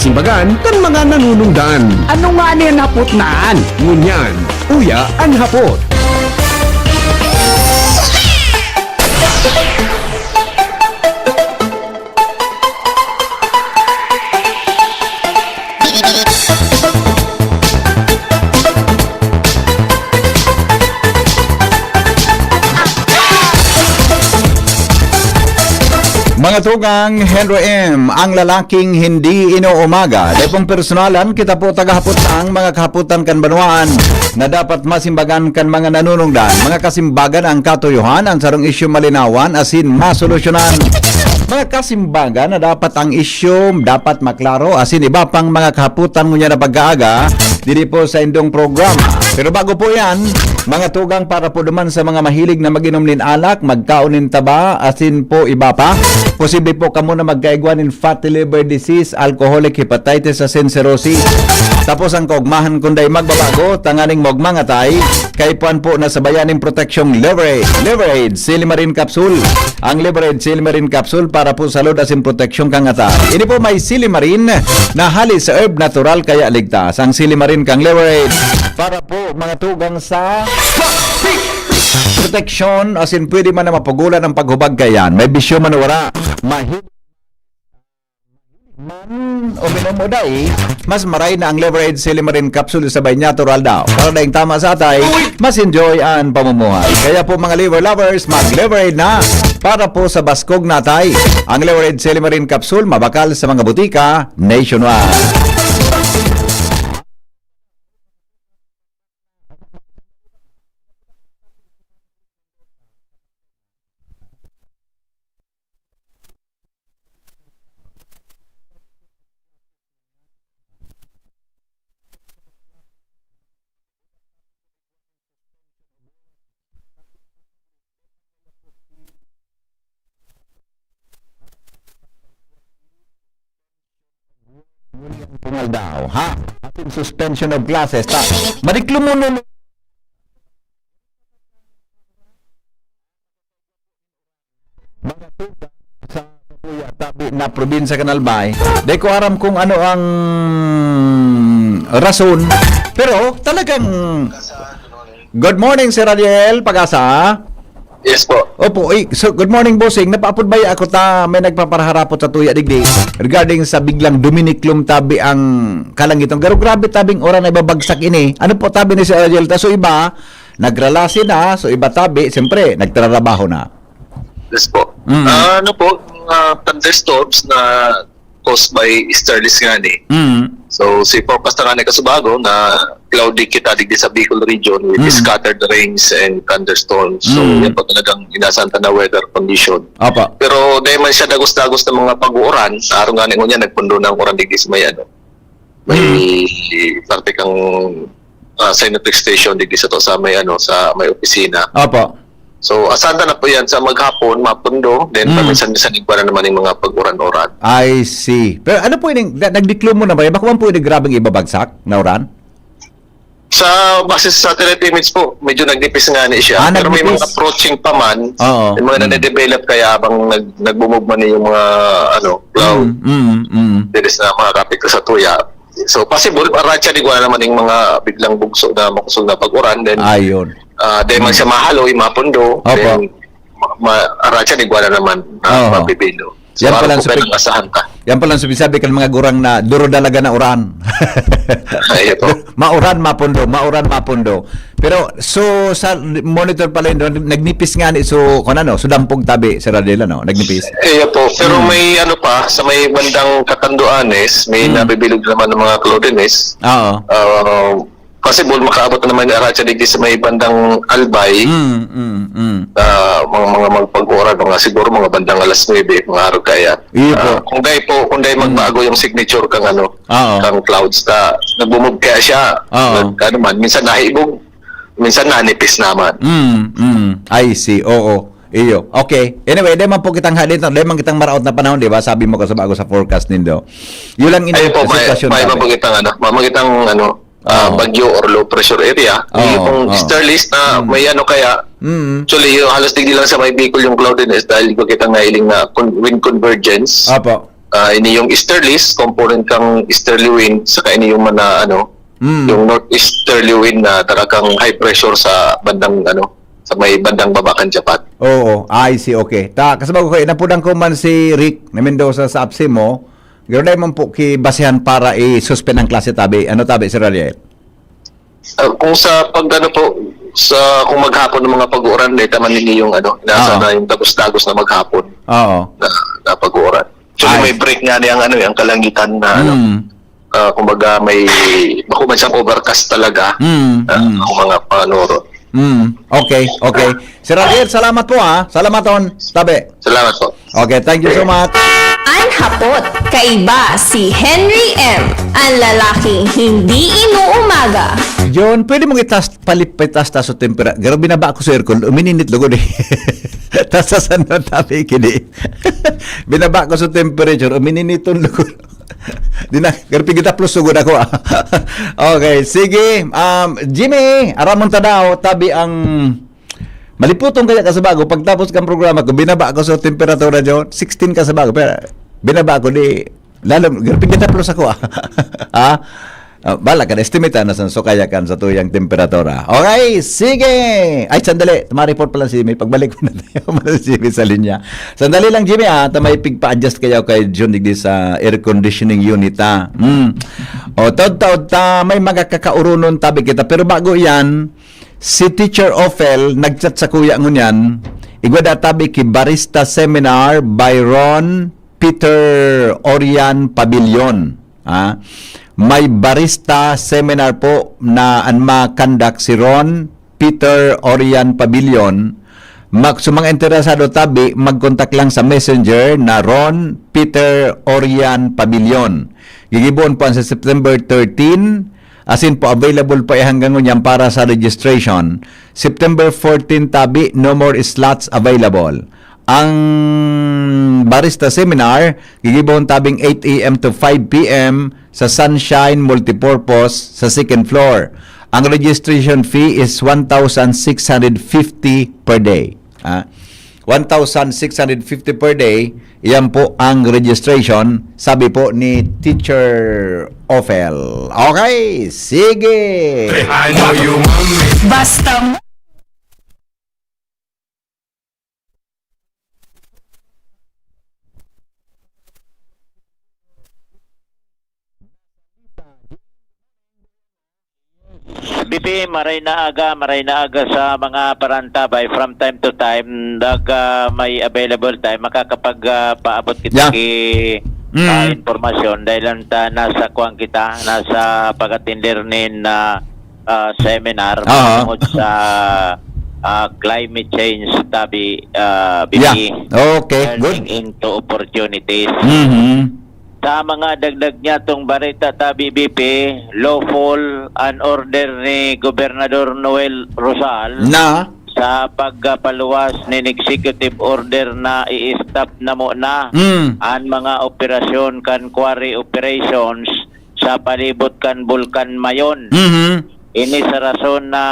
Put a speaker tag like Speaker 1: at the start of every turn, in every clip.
Speaker 1: masimbagan kan mga nanunungdan.
Speaker 2: Ano nga niyan hapot-naan?
Speaker 1: Ngunyan, uya ang hapot.
Speaker 3: Mga tugang, Henry M., ang lalaking hindi inuumaga. Dahil pong personalan, kita po tagahapot ang mga kahaputan kan banwaan na dapat masimbagan kan mga nanunungdan. Mga kasimbagan ang katuyuhan, ang sarong isyu malinawan, asin masolusyonan. Mga kasimbagan na dapat ang isyu dapat maklaro, asin iba pang mga kahaputan mo niya na pag-aaga, dili po sa indong program. Pero bago po yan, mga tugang para po duman sa mga mahilig na mag-inom nin alak, magkaunin taba, asin po iba pa. Posible po kamo na magkaigwan in fatty liver disease, alcoholic hepatitis, asin cirrhosis. Tapos ang kaugmahan kunday magbabago, tanganing magmangatay, kay puan po na sabayaning proteksyong Liverade Silimarin Capsule. Ang Liverade Silimarin Capsule para po salud asin proteksyong kangatay. Ini po may Silimarin na halis sa herb natural kaya ligtas. Ang Silimarin kang Liverade para po mga tugang sa proteksyon, asin pwede man na mapagulan ang paghubag kayan. May bisyo man wala. Mahit man o minomoday, mas maray na ang Leverage Silimarin Capsule sabay natural daw. Para daing tama sa atay, mas enjoy ang pamumuhay. Kaya po mga liver lovers, mag-Leverage na para po sa baskog natay. Ang Leverage Silimarin Capsule mabakal sa mga butika nationwide. Tungal daw, ha? Ating suspension of classes. Madiklo mo nun. Mga tugang sa Kuya Tabi na probinsya Kanalbay, di ko aram kung ano ang rason. Pero talagang good morning, Sir Ariel Pag-asa.
Speaker 4: Yes po.
Speaker 3: Opo, so good morning bossing. Napaapod ba ako ta may nagpaparaharapot sa tuya digdi regarding sa biglang Dominiklum tabi ang kalangitong. Pero grabe tabing ora na ibabagsak ini. Ano po tabi ni si Ariel? So iba nagrelasi na, so iba tabi, siyempre nagtrabaho na.
Speaker 4: Yes po.
Speaker 3: Mm.
Speaker 4: Ano po, thunderstorms na caused by easterlies nga ni. So, si forecast na nga ni Kasubago na cloudy kita digdi sa Bicol region with scattered rains and thunderstorms. So, yan po talagang inasanta na weather condition.
Speaker 3: Apa.
Speaker 4: Pero dahil man siya dagos-dagos ng mga pag-uuran, araw nga niya nagpundo ng uran digdi sa may ano. May parte kang Sinotric station digdi sa to sa may ano sa may opisina.
Speaker 3: Apa.
Speaker 4: So, asanta na po yan sa maghapon, mapundo, then paminsan-minsan igwa na naman yung mga pag-uran-uran.
Speaker 3: I see. Pero ano po yung nagdiklo mo na ba? Baka man po yung grabing ibabagsak na uran?
Speaker 4: Sa base sa satellite image po, medyo nagnipis nga ni siya. Pero may mga approaching pa man, yung mga na-develop kaya habang nagbumove man yung mga cloud. Dinis na mga kapit sa tuya. So, possible, aratsa di ko na naman yung mga biglang bugso na makusog na pag-uran. Then,
Speaker 3: ayun.
Speaker 4: Dahil man siya mahalo, mapundo, then aratsa di ko na naman mabibilo. So,
Speaker 3: yan palang
Speaker 4: asahan ka.
Speaker 3: Yan palang sabi kan mga gurang na duro dalaga na uran. Mauran mapundo. Pero so sa monitor pala yun, nagnipis nga ni so so dampog tabi sa Radela no, nagnipis.
Speaker 4: Po, pero may ano pa sa may bandang Katanduanes, may nabibilog naman ng mga cloudiness.
Speaker 3: Oo.
Speaker 4: Possible makaabot na naman yung Aratsa digdi sa may bandang Albay. Mga magpag-oran, mga siguro mga bandang alas 9, mga araw kaya. Kung dahil magbago yung signature kang kang clouds na nagbumove kaya siya. Minsan nahiibog, minsan nanipis naman.
Speaker 3: I see. Oo. Iyo. Okay. Anyway, di man po kitang halin, di man kitang maraot na panahon, di ba? Sabi mo kasi bago sa forecast nindo. Yun lang
Speaker 4: sitwasyon. May mamagitang bagyo or low pressure area. Yung easterlies na may kaya actually halos digdi lang sa may Bicol yung cloudiness dahil ko kitang nailing na wind convergence.
Speaker 3: Apo.
Speaker 4: ini yung easterlies, component kang easterly wind, saka ini yung mana yung northeasterly wind na talagang high pressure sa bandang sa may bandang Babakan, Japan.
Speaker 3: Oo, I see, okay. Kasabag ko, inapudang ko man si Rick na Mendoza sa APSI mo, gano'n man po basihan para i-suspend ang klase tabi. Ano tabi, Sir Ariel?
Speaker 4: Kung sa kung maghapon ng mga pag-uuran, taman ninyo yung nasa na yung dagos-dagos na maghapon.
Speaker 3: Oo.
Speaker 4: Na pag-uuran. Actually, may break nga niyang yung kalangitan na kumbaga may makuman siyang overcast talaga ang mga panoro.
Speaker 3: Okay. Sir Ariel, salamat po ha. Salamat on, tabi.
Speaker 4: Salamat po.
Speaker 3: Okay, thank you so much.
Speaker 5: Ang hapot, kaiba si Henry M. Ang lalaking hindi inuumaga.
Speaker 3: John, pwede mong palipitas taso tempera. Garo binaba ako sa aircon, umininit lugo eh. Tas sa sanod tabi kini. Binaba ko sa temperature, umininit yung lugo. Garo pigita plus sugod ako. Okay, sige. Jimmy, aramon ta daw tabi ang maliputong kaya ka sa bago. Pagtapos kang programa ko, binaba ko sa temperatura John, 16 ka sa bago. Pero binaba ko di lalo garo pigita plus ako. Bala ka, estimate na so kaya kan sa tuyang temperatura. Okay, sige. Ay, sandali. Ma-report pala si Jimmy. Pagbalik ko na tayo si Jimmy sa linya. Sandali lang, Jimmy, Tamay pigpa-adjust kayo kay John Digdi sa air conditioning unit, O, taod may magkakaurunon tabi kita. Pero bago yan, si Teacher Ophel, nagchat sa kuya ngunyan, igwada tabi ki Barista Seminar by Ron Peter Orian Pavilion. May barista seminar po na ma-conduct si Ron Peter Orian Pavilion. Sa mga interesado tabi, mag-contact lang sa messenger na Ron Peter Orian Pavilion. Gigibon po sa September 13. As in po, available po hanggang ngunyan para sa registration. September 14 tabi, no more slots available. Ang barista seminar, gigibon tabing 8 a.m. to 5 p.m. sa Sunshine Multipurpose sa second floor. Ang registration fee is 1,650 per day. 1,650 per day, yan po ang registration, sabi po ni Teacher Ophel. Okay, sige!
Speaker 5: Basta
Speaker 6: BP, maray na aga sa mga parantabay from time to time may available time makakapag-paabot kita informasyon dahil nasa kuwang kita nasa pag-attender na seminar tungkol sa climate change tabi BP.
Speaker 3: Okay, good.
Speaker 6: Into opportunities. Sa mga dagdag niya tong barita tabi BP, lawful an order ni Gobernador Noel Rosal
Speaker 3: na
Speaker 6: sa pagpaluwas ni executive order na i-stop na muna ang mga operasyon kan quarry operations sa palibot kan Bulkan Mayon. Ini sa rason na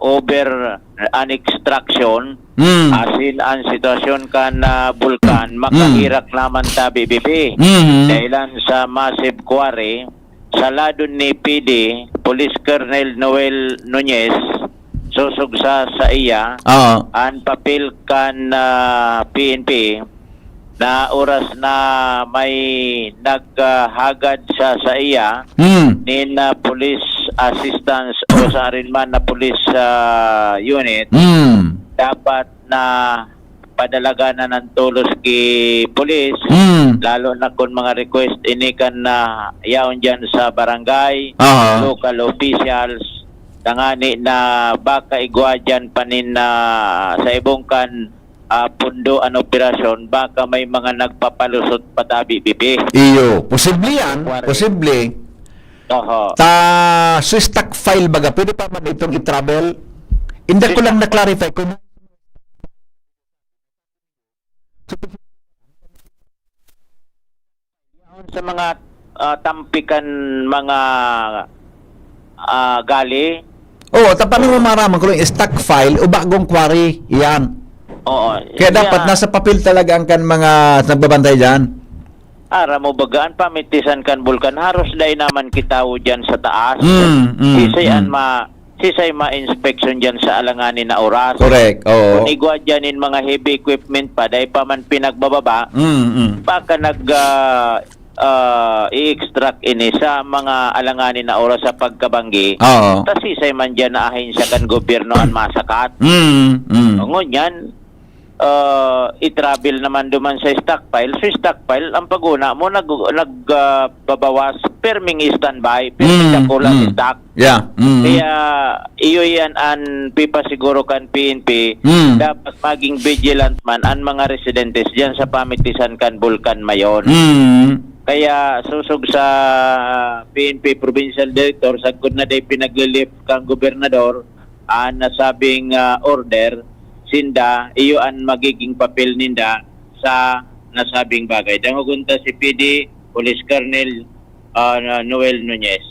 Speaker 6: over an extraction asin ang sitwasyon kan bulkan makahirak naman ta BBP dahilan sa massive quarry sa ladon ni PD Police Colonel Noel Nunez susog sa iya ang papel kan PNP na oras na may naghagad sa iya ni na police assistance o sa rin man na police unit dapat na padalaga na ng tulos ki police lalo na kung mga request inikan na yaon dyan sa barangay local officials tangani na baka igwa dyan panin na sa ibong kan pundo an operasyon baka may mga nagpapalusot patabi BP.
Speaker 3: Iyo, posible yan, posible. So stock file baga, pwede pa man itong i-travel? Hindi ko lang na-clarify kung
Speaker 6: sa mga tampikan mga gali.
Speaker 3: Oo, tapos mo maraman ko yung stock file o bagong quarry, yan.
Speaker 6: Oo.
Speaker 3: Kaya dapat nasa papel talaga ang kan mga nagbabantay dyan.
Speaker 6: ara mo bagaan pamitisan kan bulkan haros day naman kitawo diyan sa taas. Sisay ma-inspection dyan sa alanganin na oras.
Speaker 3: Correct. Oo.
Speaker 6: Kung igwa dyanin mga heavy equipment pa, dahil pa man pinagbababa, baka i-extract ini sa mga alanganin na oras sa pagkabanggi.
Speaker 3: Oo.
Speaker 6: Tas sisay man dyan na ahin sa kan gobyerno ang masakat. Ngunyan, i-travel naman duman sa stockpile. So stockpile, ang paguna mo nagbabawas perming standby, perming dakulang stock.
Speaker 3: Yeah.
Speaker 6: Kaya iyo yan ang pipa siguro kan PNP dapat maging vigilant man ang mga residentes diyan sa pamitisan kan Bulkan Mayon. Kaya susog sa PNP Provincial Director sagkod na day pinaglilip kang gobernador ang nasabing order sinda iyo ang magiging papel ninda sa nasabing bagay. Dangugunta si PD Police Colonel Noel Nunez.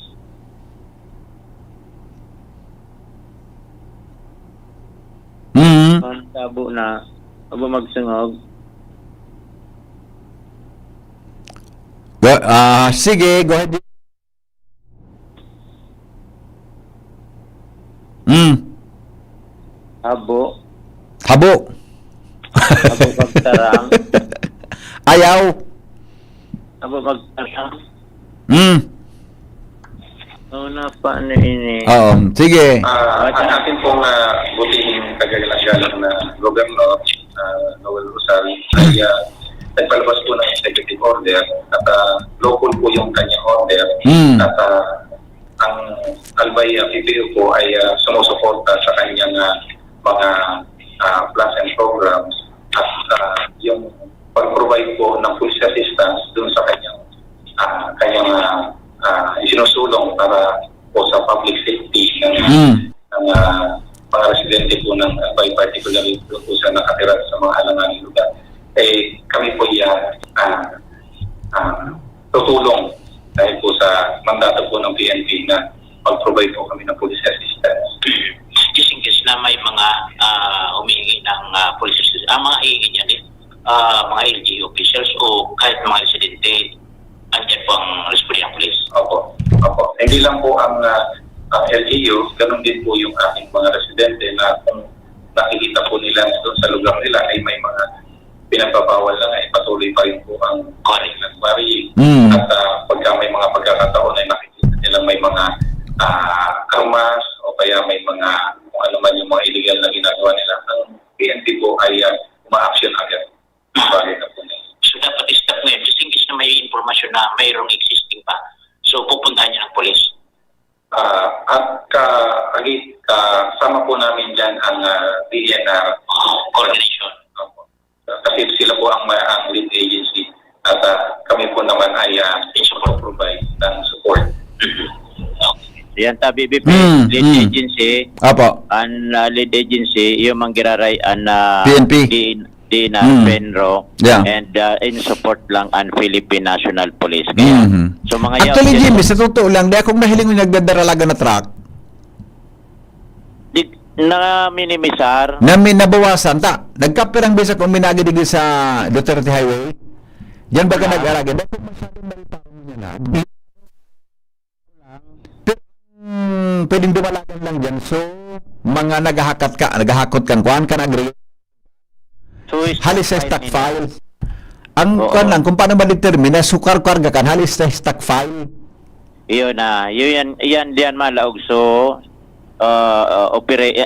Speaker 6: Ang tabo na abo magsungog.
Speaker 3: Sige, go ahead.
Speaker 6: Abo
Speaker 3: Habo.
Speaker 6: pagtarang.
Speaker 3: Ayaw.
Speaker 6: Abo pagtarang. Na paano ini?
Speaker 3: Oo. Sige.
Speaker 4: Ang ating pong butihing tagagalang na Governor Noel Rosal ay nagpalabas po ng executive order at local po yung kanyang order at ang Albay PPO po ay sumusuporta sa kanyang mga plans and programs at yung pag-provide po ng police assistance dun sa kanyang isinusulong para po sa public safety ng mga residente po ng Albay, particularly po sa nakatira sa mga alanganing lugar. Kami po tutulong dahil po sa mandato po ng PNP na mag-provide po kami ng police assistance.
Speaker 7: Just na may mga humihingi ng police assistance, mga hihingi niya din, mga LGU officials o kahit mga residente, andyan po ang responde ng police.
Speaker 4: Opo. Hindi lang po ang LGU, ganun din po yung ating mga residente na kung nakikita po nila doon sa lugar nila ay may mga pinagbabawal lang ay patuloy pa rin po ang nag-worry. At pagka may mga pagkakataon ay nakikita nila may mga armas o kaya may mga kung ano man yung mga illegal na ginagawa nila, ang PNP po ay uma-action agad. Bali na po nila.
Speaker 7: So dapat i-stop ngayon just in case na may informasyon na mayroong existing pa. So pupuntahan niya ng police.
Speaker 4: At kasama po namin dyan ang DNR
Speaker 7: Coordination.
Speaker 4: Kasi sila po ang lead agency at kami po naman ay provide ng support.
Speaker 6: Yan ta BBP lead agency.
Speaker 3: Apo.
Speaker 6: Ang lead agency yung manggiraray ang
Speaker 3: PNP.
Speaker 6: DNR Penro and in support lang ang Philippine National Police. Kaya so mga
Speaker 3: Actually, Jimmy, sa totoo lang, di akong nahiling yung nagdadaralaga na truck
Speaker 6: na minimisar
Speaker 3: na nabawasan. Nagkapirang bisa kung minagidig sa Duterte Highway. Yan ba ka nag-aragan? Dahil kung masyadong malitaw niya na, pwedeng dumalagan lang dyan. So, mga naghahakot kan kuhan ka nag-agree.
Speaker 6: so
Speaker 3: Halis sa stock file. Ang kuhan lang, kung paano ma-determine, sukar-karga kan, halis sa stock file.
Speaker 6: Iyon na. Yan diyan malaog. So,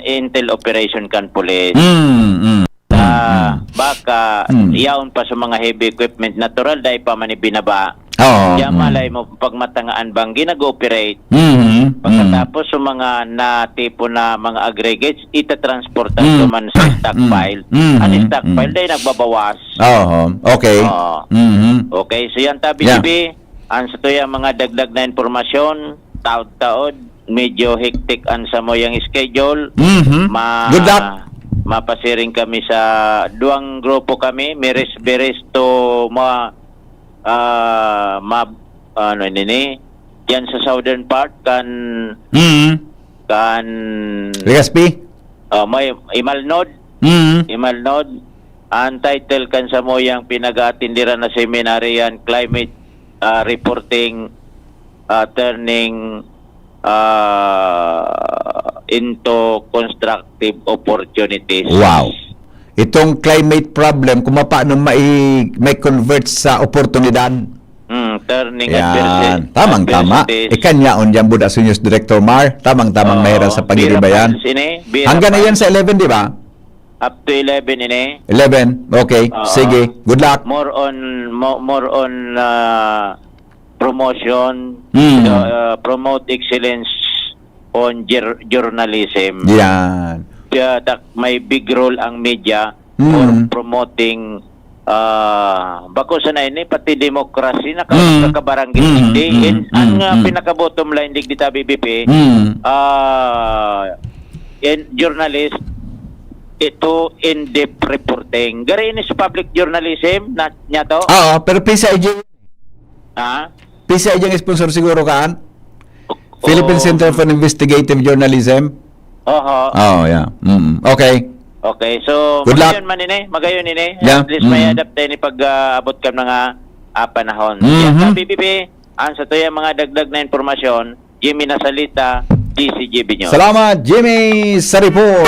Speaker 6: intel operation kan police. Baka iyaon pa sa mga heavy equipment. Natural dahil pa man ibinaba. Diyan malay mo pagmatangaan bang ginag-operate. Pagkatapos sa mga tipo na mga aggregates, itatransportan man sa stockpile. Ang stockpile dahil nagbabawas.
Speaker 3: Okay.
Speaker 6: Okay, so yan tabi ang sa tuya mga dagdag na informasyon, taod-taod, medyo hectic ang sa mo yung schedule.
Speaker 3: Good luck.
Speaker 6: Mapasiring kami sa duang grupo kami, Beres to yan sa southern part kan
Speaker 3: Legazpi?
Speaker 6: may Imalnod Ang title kan sa mo yung pinag-aatindiran na seminary yan, Climate Reporting Turning into Constructive Opportunities.
Speaker 3: Wow. Itong climate problem, kung paano may convert sa oportunidad.
Speaker 6: Turning
Speaker 3: Yan. Tamang-tama. Ikanyaon dyan, Buda News Director Mar. Tamang-tamang mahirap sa pagdidibayan. Hanggang na yan sa 11, di ba?
Speaker 6: Up to 11 ini.
Speaker 3: 11. Okay. Sige. Good luck.
Speaker 6: More on promotion, promote excellence on journalism.
Speaker 3: Yan.
Speaker 6: May big role ang media for promoting bako sa na ini pati demokrasi na kakabarangay hindi ang pinaka-bottom line dig dita BBP journalist ito in-depth reporting gari ini sa public journalism na nya to
Speaker 3: pero PCIJ PCIJ ang sponsor siguro kaan Philippine Center for Investigative Journalism yeah okay.
Speaker 6: Okay, so magayon ini.
Speaker 3: Yeah.
Speaker 6: At least may adapt ni pag-abot ka mga panahon. Yan sa BBP, ang sa tuya mga dagdag na impormasyon, Jimmy Nasalita, DCGB News.
Speaker 3: Salamat, Jimmy, sa report.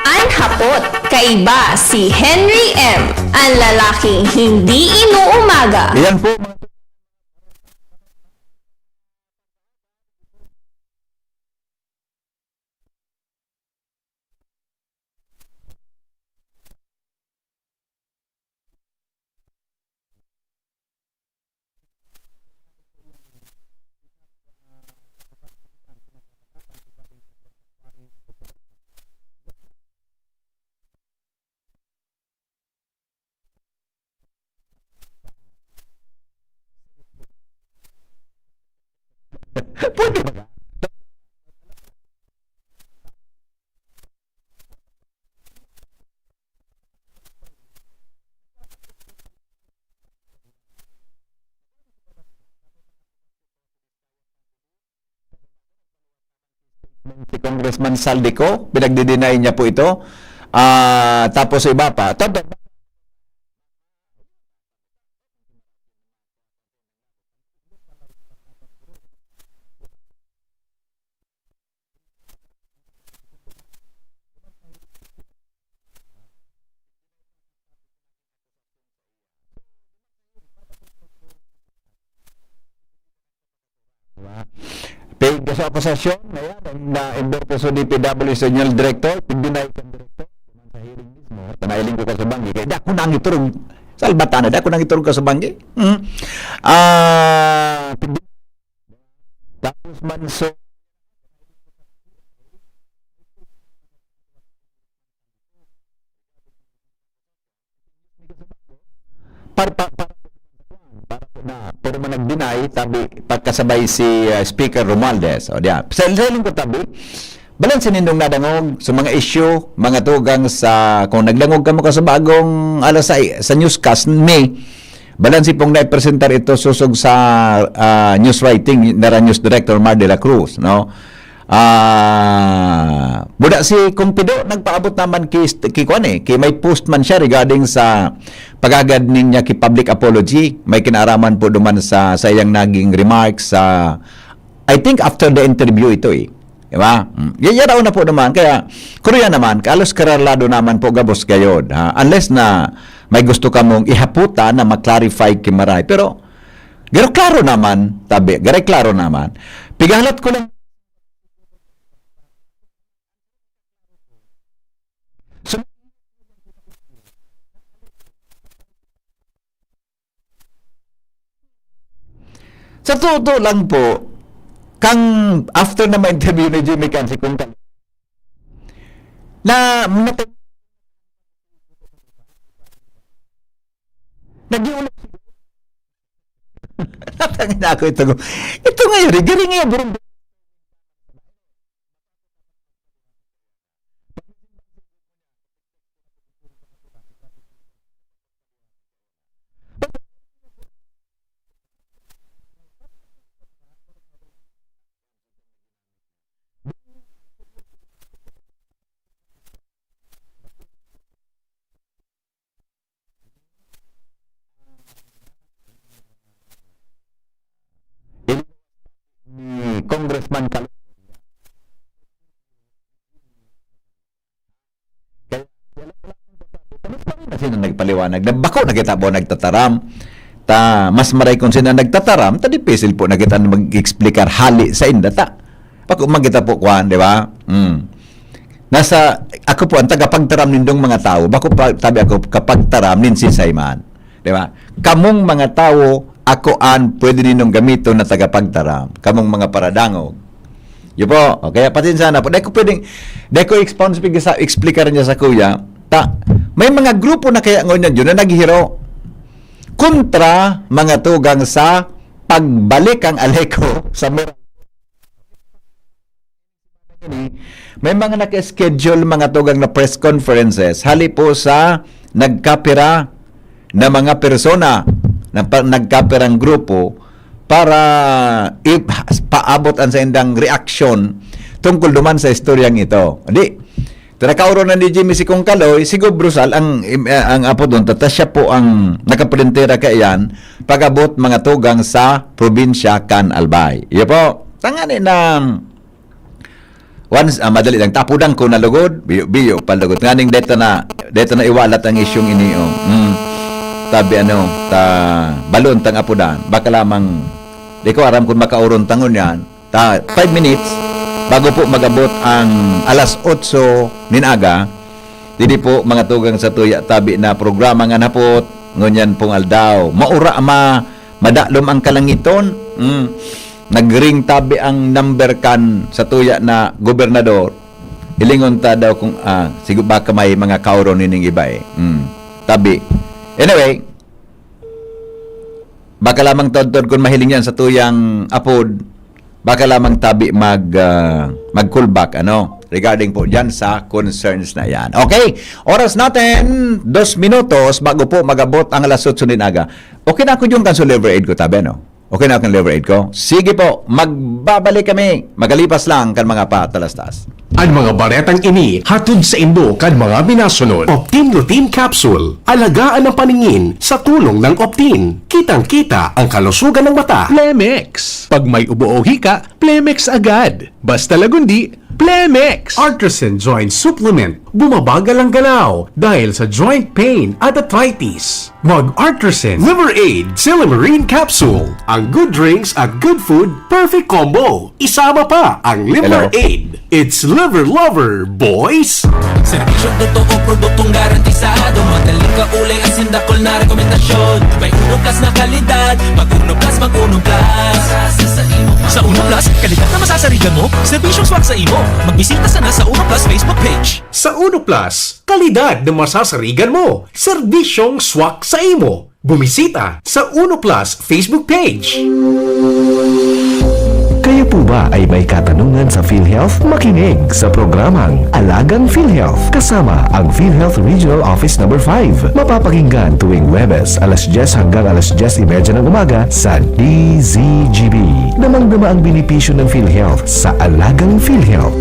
Speaker 5: Ang hapot, kaiba si Henry M. Ang lalaking hindi inuumaga.
Speaker 3: Yan po mga pwede ba? Si Congressman Saldico, pinagdi-deny niya po ito. Tapos iba pa. Paid sa akusasyon na yan na endorso sa DPW Regional Director, pindinay kang director sa hearing mismo, tanailing ko ka sa banggi kaya dako nang iturong salbatana, dako nang iturong ka sa banggi tapos manso pero man nag-deny tabi pagkasabay si Speaker Romualdez o diya sa ko tabi balansin nindong nadangog sa mga issue mga tugang sa kung nagdangog ka mo ka sa bagong alas sa newscast May balansin pong na-presentar ito susog sa news writing na news director Mar de la Cruz no buda si Kumpido nagpaabot naman kay may post man siya regarding sa pagagad niya ki public apology may kinaraman po duman sa iyang naging remarks sa I think after the interview ito diba? Yaraw na po naman kaya kurya naman kalos kararlado naman po gabos gayod unless na may gusto ka mong ihaputa na maklarify kimaray pero garo klaro naman tabi garo klaro naman pigalat ko lang sa totoo lang po, kang after na ma-interview ni Jimmy Cansi kung na nag-iulit natangin ako ito ngayon, rigaring nga burong Congressman Caloocan. Sino nagpaliwanag? Bako na kita po nagtataram. Mas maray kung sino nagtataram, di pisil po na kita mag-explikar hali sa indata. Bako magkita po kuhan, di ba? Ako po ang tagapagtaram nindong mga tao. Bako tabi ako kapag taram nin si Sayman. Di ba? Kamong mga tao, ako pwede ninong gamito na tagapagtaram. Kamong mga paradangog. Yun po. Okay, patin sana po. Dahil ko explicar niya sa kuya, may mga grupo na kaya ngayon yun na naghihiro kontra mga tugang sa pagbalik ang Aleco sa may mga naka-schedule mga tugang na press conferences hali po sa nagkapira na mga persona na nagkapirang grupo para paabot ang sa indang reaksyon tungkol duman sa istoryang ito. Hindi. Nakauron na ni Jimmy si Kong Kaloy, si Gob Brusal, ang apo doon, siya po ang nakaprintera kaiyan, pag-abot mga tugang sa probinsya Can Albay. Iyo po, tangani na, once, madali lang, tapudang ko na lugod, biyo palugod. Nganing dito na iwalat ang isyong iniyo. Tabi balon tang apudan, baka lamang, di ko aram kung makauron tangon yan, 5 minutes, bago po magabot ang alas 8 ninaga, dili po mga tugang sa tuya tabi na programa nga napot, ngunyan pong aldaw. Maura madalom ang kalangiton. Nagring tabi ang number kan sa tuya na gobernador. Ilingon ta daw kung siguro baka may mga kauron nining iba tabi. Anyway, baka lamang tod-tod kung mahiling yan sa tuyang apod, baka lamang tabi mag-callback regarding po dyan sa concerns na yan. Okay, oras natin 2 minutos bago po magabot ang alas 8 ninaga. Okay na ako yung cancel liver aid ko tabi, no? Okay na ako yung liver aid ko? Sige po, magbabalik kami. Magalipas lang kan mga patalastas.
Speaker 1: Ang mga baretang ini hatod sa Indo kan mga binasunod. Optin Lutein Capsule. Alagaan ang paningin sa tulong ng Optin. Kitang-kita ang kalusugan ng mata. Plemex. Pag may ubo o hika, Plemex agad. Basta lagundi, Plemex. Artisan Joint Supplement. Bumabagal ang galaw dahil sa joint pain at arthritis. Mag-Artisan Liver Aid Silimarine Capsule. Ang good drinks at good food, perfect combo. Isama pa ang Liver
Speaker 3: Hello?
Speaker 1: Aid. It's Liver Lover, boys!
Speaker 8: Serbisyong totoo, produktong garantisado. Madaling kaulay ang sindakol na rekomendasyon. May Uno Plus na kalidad. Mag-Uno Plus, mag-Uno Plus. Sa Uno Plus, kalidad na masasarigan mo. Serbisyong swak sa imo. Magbisita sana sa Uno Plus Facebook page.
Speaker 1: Sa Uno Plus, kalidad na masasarigan mo. Serbisyong swak sa imo. Bumisita sa Uno Plus Facebook page.
Speaker 9: Kayo po ba ay may katanungan sa PhilHealth? Makinig sa programang Alagang PhilHealth kasama ang PhilHealth Regional Office No. 5. Mapapakinggan tuwing Webes alas 10 hanggang alas 10:30 ng umaga sa DZGB. Damang-dama ang benepisyo ng PhilHealth sa Alagang PhilHealth.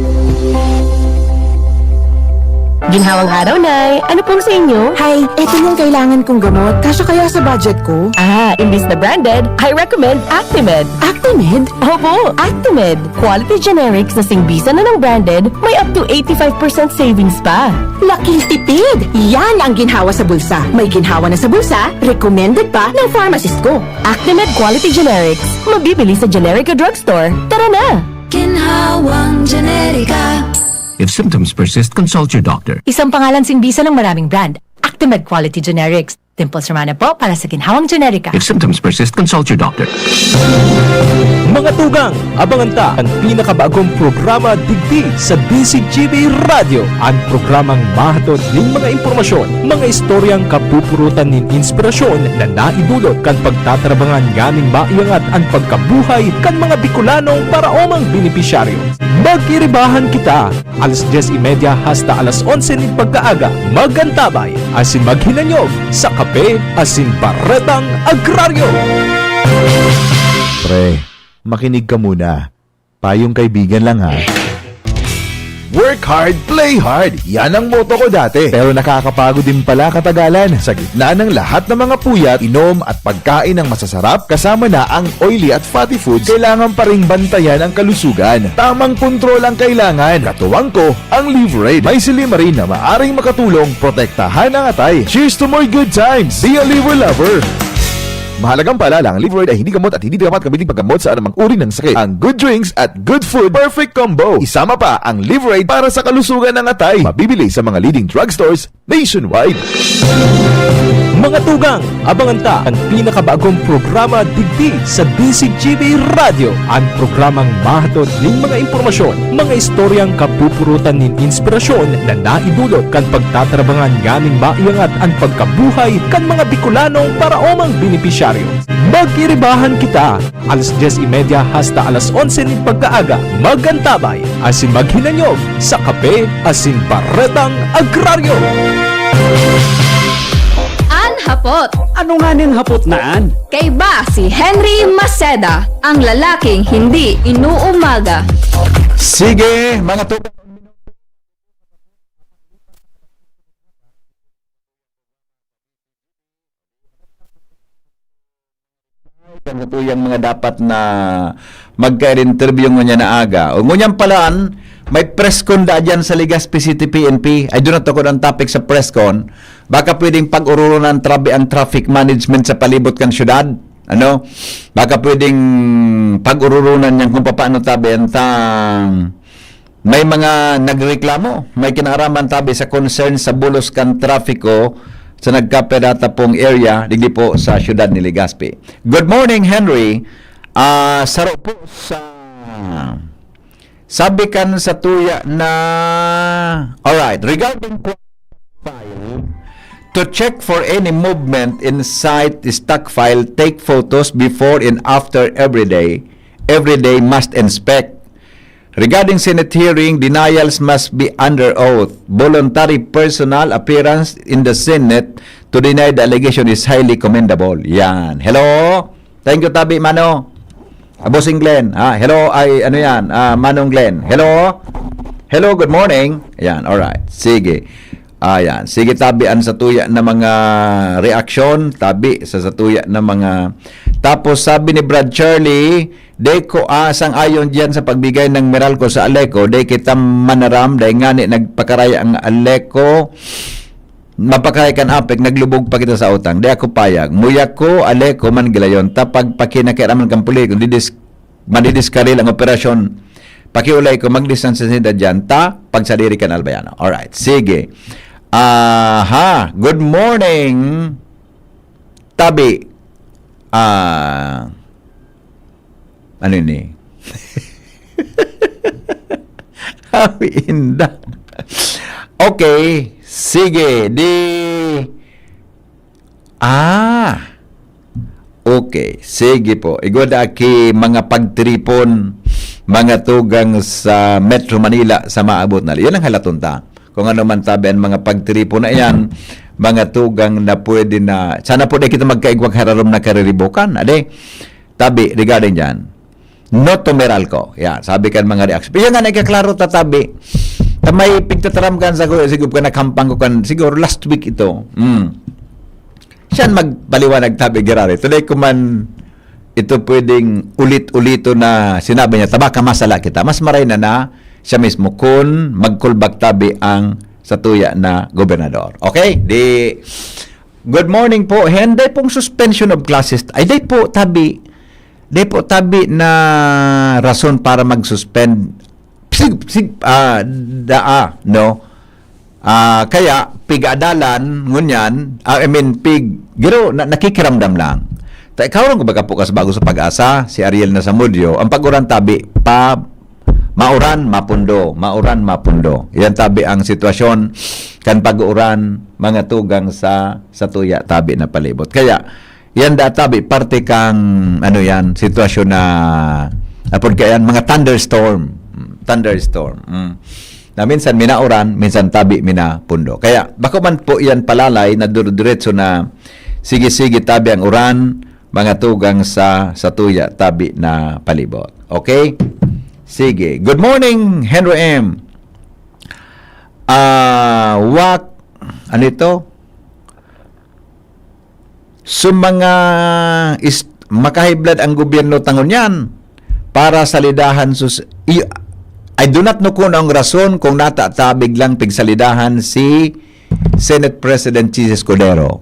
Speaker 10: Ginhawang araw, Nay. Ano pong sa inyo?
Speaker 11: Hi, eto yung kailangan kong gamot. Kasya kaya sa budget ko?
Speaker 10: Imbis na branded, I recommend Actimed.
Speaker 11: Actimed?
Speaker 10: Opo, Actimed. Quality generics na singbisa na ng branded, may up to 85% savings pa.
Speaker 11: Laking tipid! Yan ang ginhawa sa bulsa. May ginhawa na sa bulsa, recommended pa ng pharmacist ko.
Speaker 10: Actimed Quality Generics. Mabibili sa Generica Drugstore. Tara na!
Speaker 11: Ginhawang generika.
Speaker 1: If symptoms persist, consult your doctor.
Speaker 10: Isang pangalan singbisa ng maraming brand. Actimed Quality Generics. Dimples Romana po para sa Ginhawang Generika.
Speaker 1: If symptoms persist, consult your doctor.
Speaker 12: Mga tugang, abangan ta ang pinakabagong programa digdi sa DCGB Radio. Ang programang mahatod ng mga impormasyon, mga istoryang kapupurutan ng inspirasyon na naidulot kan pagtatrabangan nganing maiangat ang pagkabuhay kan mga Bicolanong para omang benepisyaryo. Magkiribahan kita, alas 10:30 hasta alas 11 ng pagkaaga. Magantabay, asin maghinanyog sa Kape asin Baretang Agraryo.
Speaker 13: Pre, makinig ka muna. Payong kaibigan lang ha. Work hard, play hard. Yan ang motto ko dati. Pero nakakapagod din pala katagalan. Sa gitna ng lahat ng mga puyat, inom at pagkain ng masasarap, kasama na ang oily at fatty foods, kailangan pa ring bantayan ang kalusugan. Tamang kontrol ang kailangan. Katuwang ko, ang Liverade. May silimarin na maaring makatulong protektahan ang atay. Cheers to more good times. Be a liver lover. Mahalagang paalala, ang Liverade ay hindi gamot at hindi dapat kabiling paggamot sa anumang uri ng sakit. Ang good drinks at good food, perfect combo. Isama pa ang Liverade para sa kalusugan ng atay. Mabibili sa mga leading drugstores nationwide.
Speaker 12: Mga tugang, abangan ta ang pinakabagong programa digdi sa DCGB Radio. Ang programang mahatod ng mga impormasyon, mga istoryang kapupurutan ng inspirasyon na naidulot kan pagtatrabangan nganing maiangat ang pagkabuhay kan mga Bicolanong paraomang benepisyaryo. Mag-iribahan kita, alas 10:30 hasta alas 11 ng pagkaaga. Magantabay, asin maghinanyog sa kape, asin baretang agraryo.
Speaker 5: Hapot.
Speaker 2: Ano nga nin hapot naan?
Speaker 5: Kay ba si Henry Maceda, ang lalaking hindi inuumaga.
Speaker 3: Sige, mga tugang. Ito yung mga dapat na magka-interview niya na aga. O ngunyan palaan, may presscon da dyan sa Legazpi City PNP. I do not talk on topic sa presscon. Baka pwedeng pag-urunan ang traffic management sa palibot kan syudad. Ano? Baka pwedeng pag-urunan niyan kung paano tabi ang may mga nagreklamo, may kinaraman tabi sa concern sa bulos kan trafiko sa nagkapedata pong area digdi po sa syudad ni Legazpi. Good morning, Henry. Saro po sa sabi kan sa tuya na alright, regarding file, to check for any movement inside the stock file, take photos before and after every day. Every day must inspect. Regarding Senate hearing, denials must be under oath. Voluntary personal appearance in the Senate to deny the allegation is highly commendable. Yan. Hello? Thank you, Tabi Mano. Bossing Glenn. Hello, ano yan? Manong Glenn. Hello? Hello, good morning. Ayan, alright. Sige. Ayan. Sige, tabian sa tuya na mga reaksyon. Tabi sa tuya na mga... Tapos sabi ni Brad Charlie, Deko asang ayon diyan sa pagbigay ng Meralco sa Aleco, day kita manaram, day ngani nagpakaraya ang Aleco, mapakaray kan apek, naglubog pa kita sa utang. Day ako payag. Muyak ko, Aleco, man gilayon. Tapag pakinakiraman kang puli, kung madidiskaril ang operasyon, pakiulay ko, magdistansinida dyan, pagsadiri kan Albayano. Alright, sige. Good morning, Tabi. Ano ni? Happy inda. Okay, sige. Okay, sige po. Igoda ki mga pagtripon, mga tugang sa Metro Manila sa maabot na. Yan ang halatunta. Kung ano man tabi ang mga pagtripon na yan, mga tugang na pwede na, sana po na kita magkaigwag hararom na kariribukan. Ade, tabi, regarding dyan. Not to Meralco. Yan, sabi kan mga reaction. Pero yan nga, nagkaklaro tatabi. May pigtataram kan sa siguro ka nakampang ko kan, siguro last week ito. Siyan magpaliwanag tabi, Gerari. Tuloy ko man, ito pwedeng ulit-ulito na sinabi niya, tabaka masala kita. Mas maray na siya mismo kung magkulbag tabi ang sa tuya na gobernador. Okay? Good morning po. Henday pong suspension of classes. Ay, day po tabi na rason para mag-suspend. Kaya, pig-adalan, ngunyan, giro, nakikiramdam lang. Ikaw rin ko baga po kas bago sa pag-asa, si Ariel Nasamudyo, ang pag-uran tabi, mauran, mapundo. Yan tabi ang sitwasyon kan pag-uran, mga tugang sa tuya tabi na palibot. Kaya, yan tabi, parte kang, sitwasyon na kayan, mga thunderstorm. Na minsan minauran, minsan tabi, minapundo. Kaya, bako man po yan palalay na diretso na sige-sige tabi ang uran, mga tugang sa tuya tabi na palibot. Okay? Sige. Good morning, Henry M. ano ito? Mga makahiblad ang gobyerno tangon yan para salidahan I do not know kung ang rason kung natatabig lang pigsalidahan si Senate President Chis Escudero.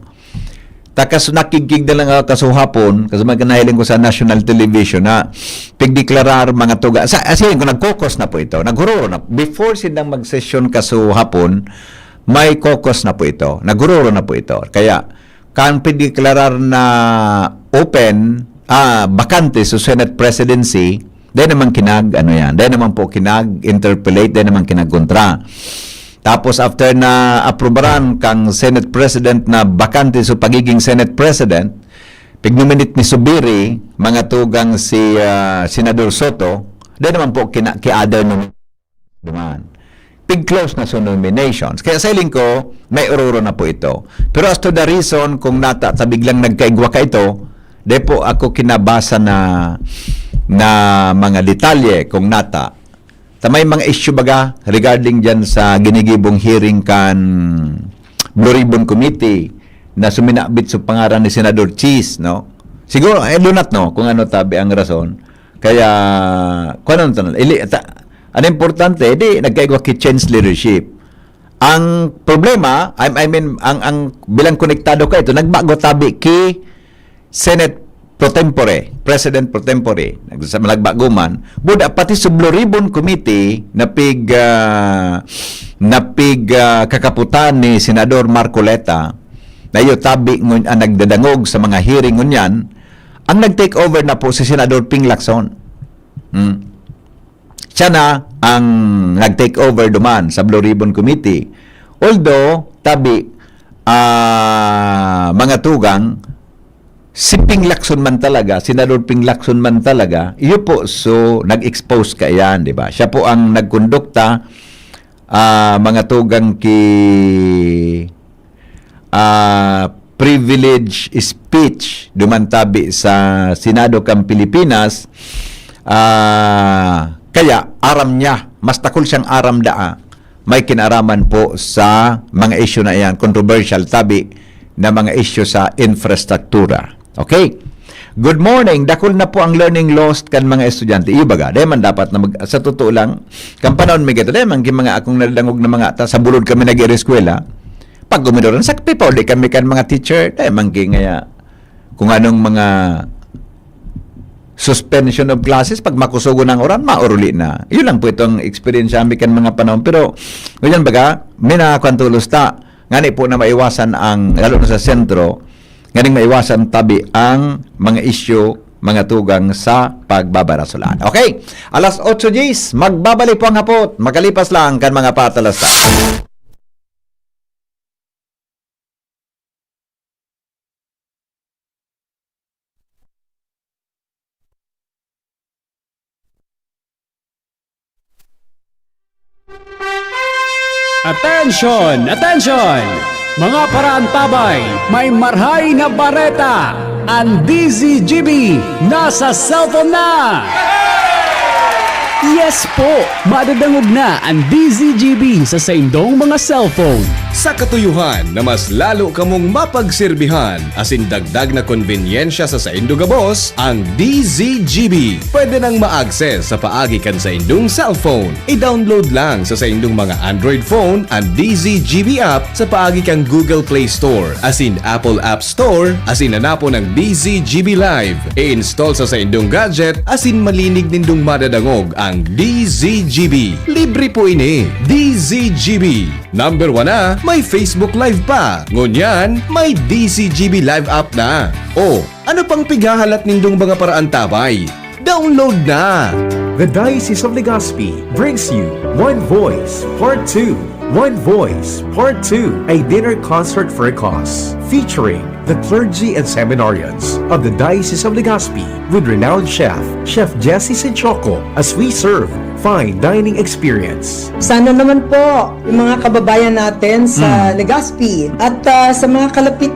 Speaker 3: Takas nakikig na lang ako kasuhapon kasi magkanahiling ko sa national television na pigdeklarar mga tuga. Kasi kung nag-caucus na po ito, naghururo na. Before silang mag-session kasuhapon, may caucus na po ito. Naghururo na po ito. Kaya, kan pigdeklarar na bakante sa Senate presidency, dahil naman dahil naman po interpolate, dahil naman kinagkontra. Tapos after na aprobaran kang Senate President na bakante sa pagiging Senate President, pignominate ni Subiri, mga tugang si Senador Soto, dahil naman po ki-other naman. Pig-close na sa nominations. Kaya sa iling ko, may ururo na po ito. Pero as to the reason kung biglang nagkaigwa ka ito, dahil po ako kinabasa na mga detalye kung may mga issue baga regarding dyan sa ginigibong hearing kan Blue Ribbon Committee na suminabit sa pangaran ni Senador Chis, no? Siguro, lunat, no? Kung ano tabi ang rason. Kaya, kung ano ito, ang importante, nagkaigwa ki-change leadership. Ang problema, ang bilang konektado ka ito, nagbago tabi ki Senate pro tempore, President pro tempore, nagbaguman, buda pati sa Blue Ribbon Committee na kakaputan ni Senador Marcoleta na iyo tabi ang nagdadangog sa mga hearing ngunyan, ang nag-take over na po si Senador Ping Lacson. Siya na ang nag-take over duman sa Blue Ribbon Committee. Although, tabi, mga tugang, si Ping Lacson man talaga, Senador Ping Lacson man talaga, iyo po, so, nag-expose ka yan, di ba? Siya po ang nagkondukta, mga tugang privilege speech dumantabi sa Senado kang Pilipinas, kaya aram niya, mas takol siyang aram daa, may kinaraman po sa mga issue na yan, controversial tabi na mga issue sa infrastruktura. Okay? Good morning. Dakol na po ang learning lost kan mga estudyante. Iyo baga, dahil man dapat na sa totoo lang, kan panahon may gito, dahil man mga akong nadangog na mga sa bulod kami nag-i-eskwela, pag gumidoran sa pipaw, di kami kan mga teacher, dahil man ngaya kung anong mga suspension of classes, pag makusugo ng oran, mauruli na. Yun lang po itong experience kami kan mga panahon. Pero, ganyan baga, may nakakwantulos ta, ngani po na maiwasan ang, lalo na sa sentro, nganing maiwasan tabi ang mga issue, mga tugang sa pagbabarasulan. Okay? Alas 8 Gs, magbabalik po ang hapot. Makalipas lang kan mga patalasta.
Speaker 2: Attention! Attention! Mga paraantabay, may marhay na bareta. Ang DZGB nasa cellphone na! Yes po! Madadangog na ang DZGB sa saindong mga cellphone.
Speaker 1: Sa katuyuhan na mas lalo kamong mapagserbihan asin dagdag na konbenyensya sa saindo gabos, ang DZGB pwede nang ma-access sa paagi kan sa indong cellphone. I-download lang sa saindong mga Android phone ang DZGB app sa paagi kang Google Play Store asin Apple App Store asin nanapo ng DZGB Live. I-install sa saindong gadget asin malinig nindong madadangog ang DZGB. Libre po ini. DZGB. Number 1 na, may Facebook Live pa. Ngunyan, may DZGB Live app na. O, ano pang pighahalat nindong mga paraantabay? Download na!
Speaker 9: The Diocese of Legazpi brings you One Voice Part 2. One Voice Part 2, a dinner concert for a cause, featuring the clergy and seminarians of the Diocese of Legazpi with renowned chef Jesse Senchoco, as we serve
Speaker 1: fine dining experience.
Speaker 14: Sana naman po yung mga kababayan natin sa Legazpi at sa mga kalapit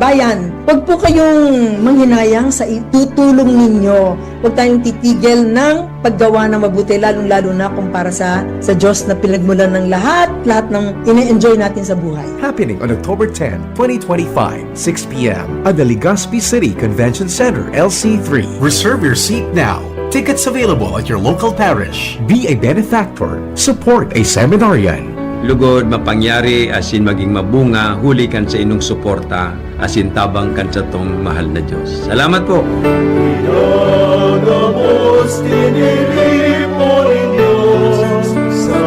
Speaker 14: bayan, huwag po kayong manghinayang sa itutulong ninyo. Huwag tayong titigil ng paggawa ng mabuti, lalong-lalo na kumpara sa Diyos na pinagmulan ng lahat ng ine-enjoy natin sa buhay.
Speaker 1: Happening on October 10, 2025, 6 p.m. at the Legazpi City Convention Center, LC3. Reserve your seat now. Tickets available at your local parish. Be a benefactor. Support a seminarian.
Speaker 15: Lugod mapangyari asin maging mabunga, huli kan sa inong suporta, asin tabang kan sa tong mahal na Diyos. Salamat po!
Speaker 8: Pinagamos tinilipo ninyo sa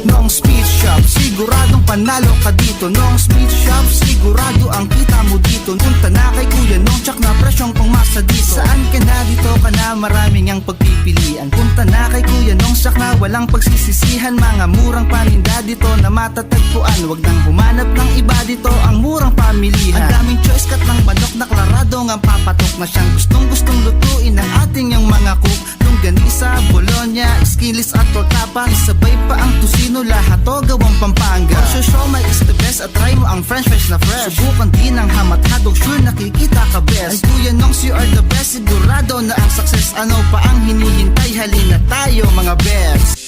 Speaker 16: Nong Speed Shop, siguradong panalo ka dito. Nong Speed Shop, sigurado ang kita mo dito. Punta na kay Kuya Nong, tsak na presyong pangmasa dito. Saan ka na dito ka na, maraming ang pagpipilian. Punta na kay Kuya Nong, tsak na walang pagsisisihan. Mga murang paninda dito na matatagpuan. Wag nang humanap ng iba dito, ang murang pamilihan. Ang daming choice kat ng manok na klarado ang papatok na siyang gustong lutuin ng ating yung mga cook. Longganisa, Bologna, Skilis at Tortapa. Sabay pa ang tusino, lahat to gawang Pampanga. Siomai is the best at try mo ang french fries na fresh. Subukan din ang hamat-hadog, sure nakikita ka best. Ay Kuya Nongs, you are the best, sigurado na ang success. Ano pa ang hinihintay, halina tayo mga best.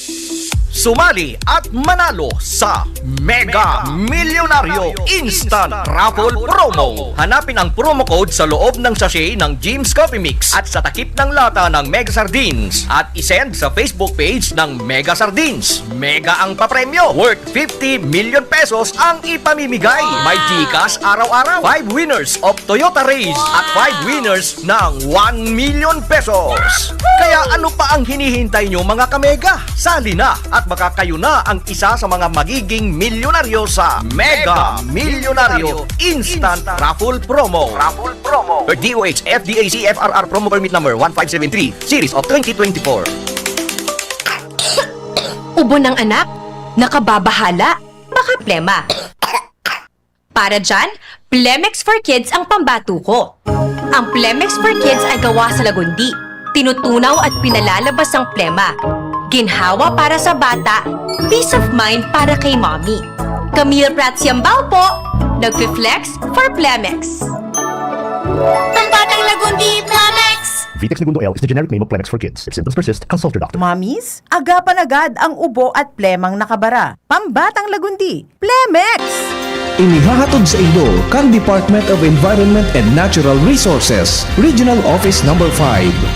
Speaker 17: Sumali at manalo sa Mega Milyonaryo Instant Raffle Promo. Hanapin ang promo code sa loob ng sachet ng Jim's Coffee Mix at sa takip ng lata ng Mega Sardines at isend sa Facebook page ng Mega Sardines. Mega ang papremyo, worth 50 million pesos ang ipamimigay. May GCash araw-araw, 5 winners of Toyota Race at 5 winners ng 1 million pesos. Kaya ano pa ang hinihintay nyo mga kamega? Sali na at baka kayo na ang isa sa mga magiging milyonaryo sa Mega Milyonaryo Instant Raffle Promo. Per DOH FDAC FRR Promo Permit Number 1573 Series of 2024.
Speaker 18: Ubo ng anak? Nakababahala? Baka plema. Para dyan, Plemex for Kids ang pambato ko. Ang Plemex for Kids ay gawa sa lagundi. Tinutunaw at pinalalabas ang plema. Ginhawa para sa bata, peace of mind para kay mommy. Camille Prats Yambao po, nagfi-flex for Plemex. Pambatang lagundi, Plemex!
Speaker 9: Vitex Segundo L is the generic name of Plemex for kids. If symptoms persist, consult your doctor.
Speaker 19: Mommies, agapan agad ang ubo at plemang nakabara. Pambatang lagundi, Plemex!
Speaker 1: Inihahatod sa inyo kang Department of Environment and Natural Resources, Regional Office No. 5,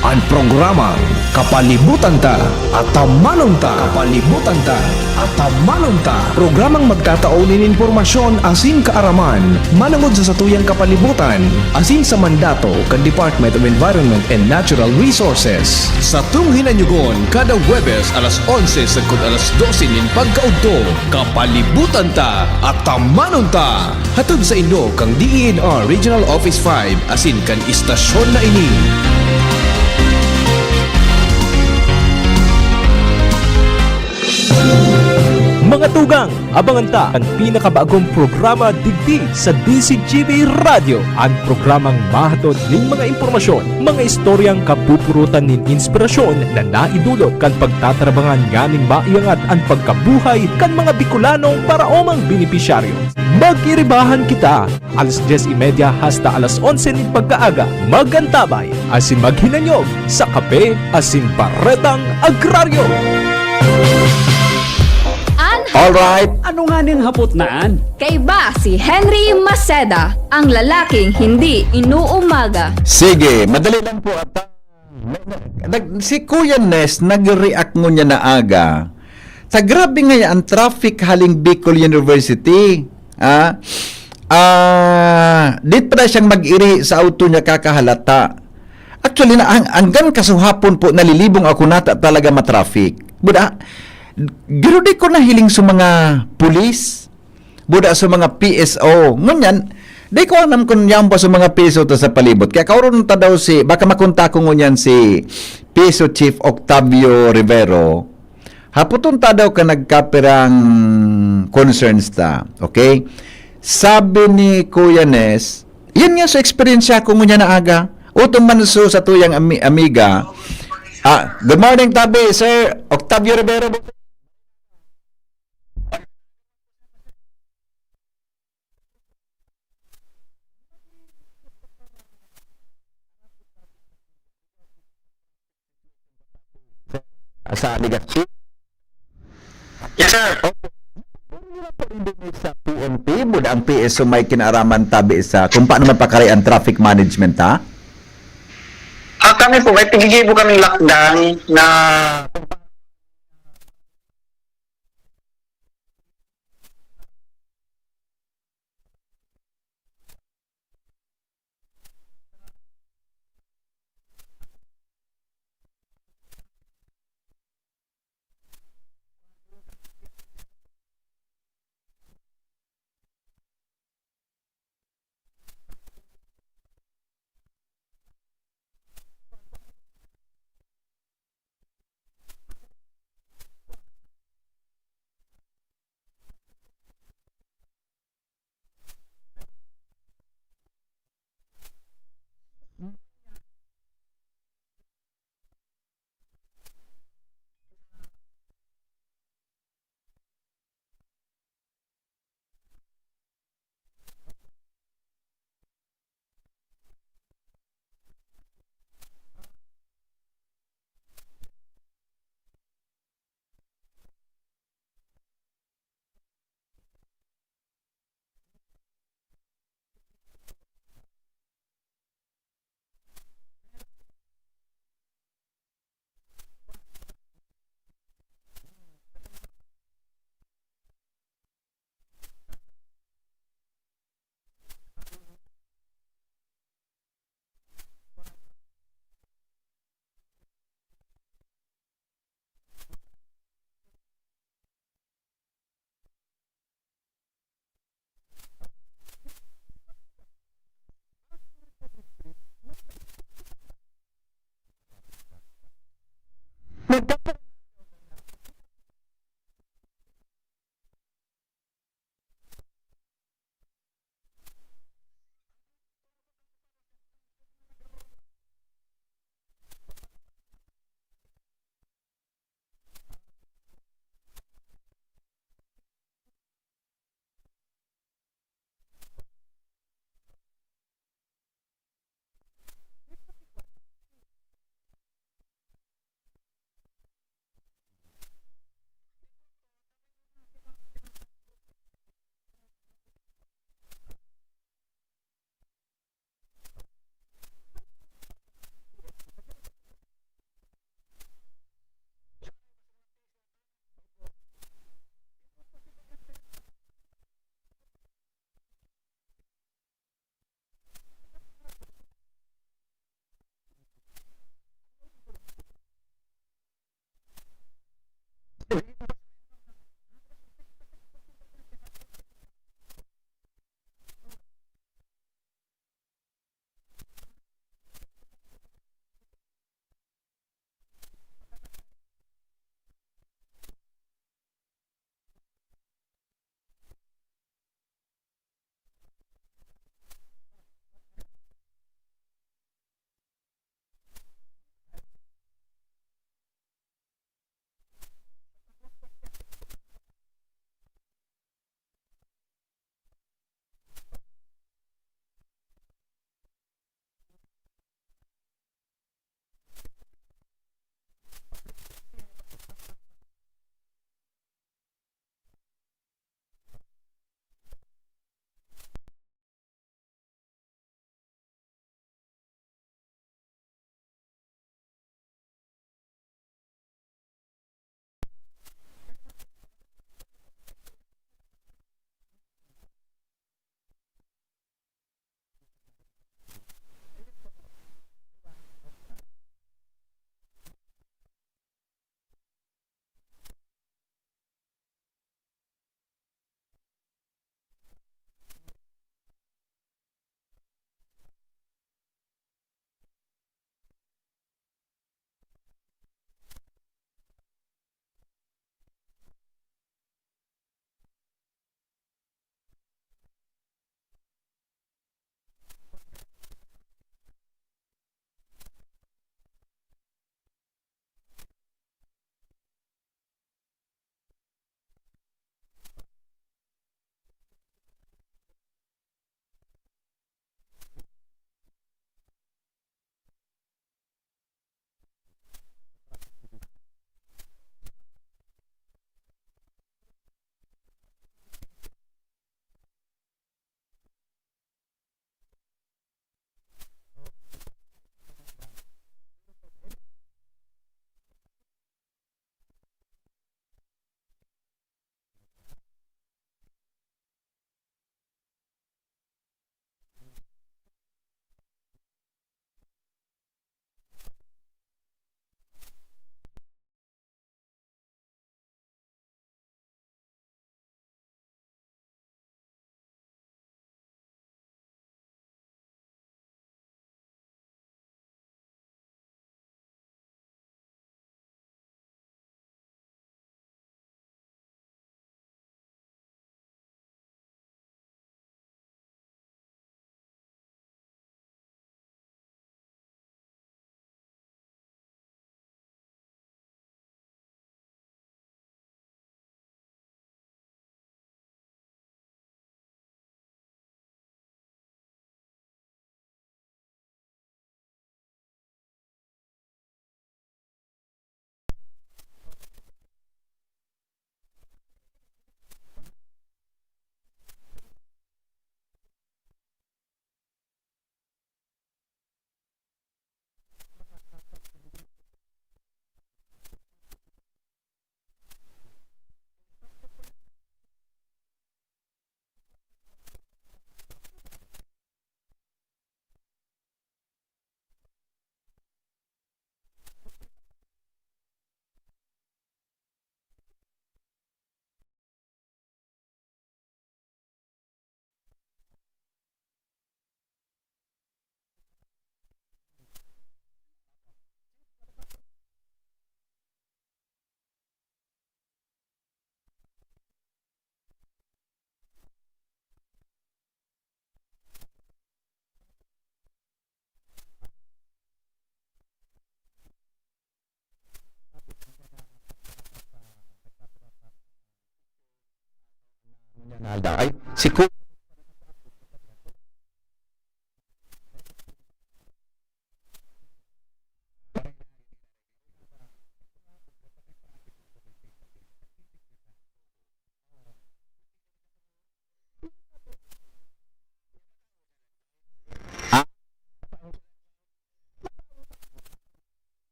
Speaker 1: ang programang Kapalibutan Ta at Tamanon Ta. Kapalibutan Ta at Tamanon Ta. Programang magtataunin informasyon asin kaaraman, manangod sa satuyang kapalibutan, asin sa mandato kang Department of Environment and Natural Resources. Sa tunghinanyugon, kada Huwebes alas 11 sagkod alas 12 nin pagkaugto, Kapalibutan Ta at Tamanon Ta. Hatod sa inyo kang DENR Regional Office 5 asin kan istasyon na ini.
Speaker 12: Mga tugang, abangan ta ang pinakabagong programa digdi sa DCGB Radio. Ang programang mahatod ning mga impormasyon, mga istoryang kapupurutan nin inspirasyon na naidulot kan pagtatrabangan nganing maiangat ang pagkabuhay kan mga Bicolanong paraomang benepisyaryo. Mag-iribahan kita alas 10:30 hasta alas 11 ning pagkaaga. Magantabay asin maghinanyog sa kape asin paretang agraryo.
Speaker 3: Alright.
Speaker 2: Ano nga ning hapot naan?
Speaker 5: Kay ba si Henry Maceda, ang lalaking hindi inuumaga.
Speaker 3: Sige, madali lang po at si Kuya Nes nag-react mo niya na aga. Sa grabe nga ang traffic haling Bicol University. Dit pa na siyang mag-iri sa auto niya kakahalata. Actually, hanggang kasuhapon po nalilibong ako nata talaga matraffic. Buda, giro di ko nahiling sa mga pulis, buda sa mga PSO. Ngunyan, di ko alam kung yan pa sa mga PSO to sa palibot. Kaya kauron ta daw baka makunta ko ngunyan si PSO Chief Octavio Rivero. Haputon ta daw ka nagkapirang concerns ta. Okay? Sabi ni Kuya Nes, yan nga sa experience ko ngunyan na aga. Utong Manso sa tuyang amiga. Good morning, Tabi, Sir Octavio Rivero. Sa Ligatsi.
Speaker 4: Yes, sir.
Speaker 3: Sa PNP, buda ang PSO may kinaaraman tabi sa kung paano mapakari ang traffic management, ha?
Speaker 4: Kami po, may pigigibo kaming lockdown na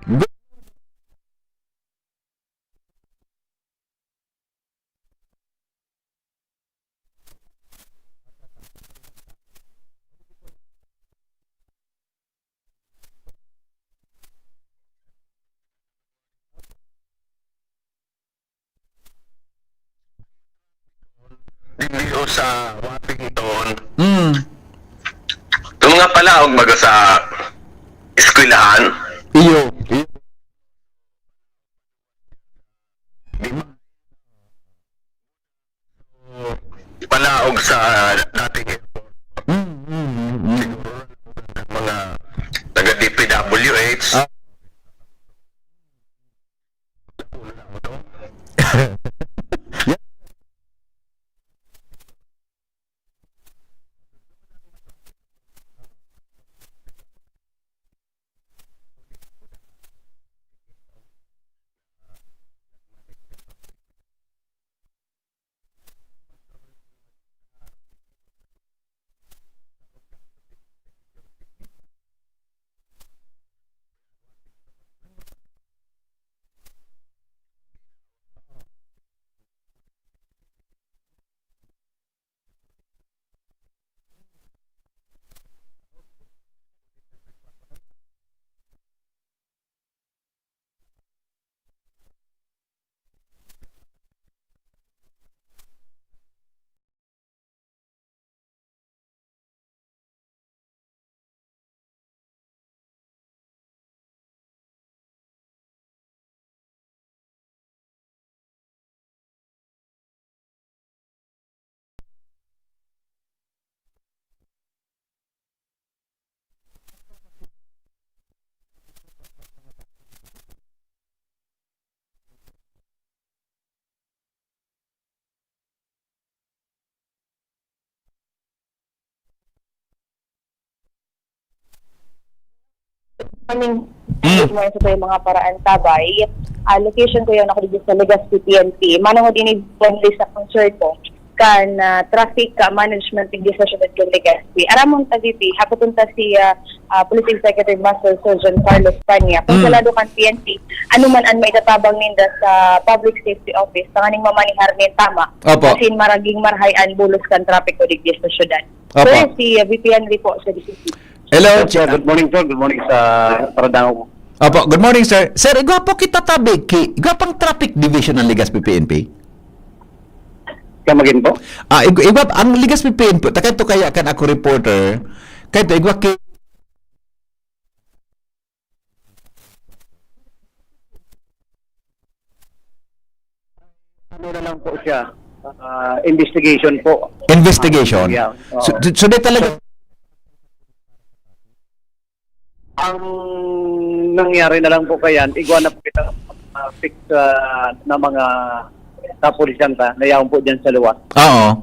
Speaker 4: Hindi o sa Washington. Yung nga pala, magbaga sa eskwelahan.
Speaker 3: Iyo.
Speaker 4: Palaog sa dating airport. Siguro mga taga DPWH.
Speaker 20: Morning. Good morning sa yung mga paraan tabay. Location ko yun ako dito sa Legazpi PNP. Manong din i-bonlist sa concert ko kan traffic management din sa syudad ng Legazpi. Aramon ta dito, haputunta si Police Executive Master Sergeant Carlos Pania. Kung salado kan PNP, anuman an maitatabang ninda sa Public Safety Office, tanganing mamanihar nin tama. Kasi maraging marhayan bulos kan traffic ko dito sa syudad. So si VPN po sa DCC.
Speaker 3: Hello,
Speaker 21: good morning sir. Good morning sa Paradang.
Speaker 3: Opo, good morning sir. Sir, igwapo kita tabi igwapang traffic division ng Legazpi PNP.
Speaker 21: Kamagin po?
Speaker 3: Igwap ang Legazpi PNP. Takay to kaya kan ako reporter. Kaya to igwap
Speaker 21: ano na lang po siya? Investigation po.
Speaker 3: Investigation.
Speaker 21: Yeah.
Speaker 3: So di talaga
Speaker 21: ang nangyari na lang po kayan, igwa na po kita fix na mga kapulisan ka, nayaw po dyan sa luwas.
Speaker 3: Oo.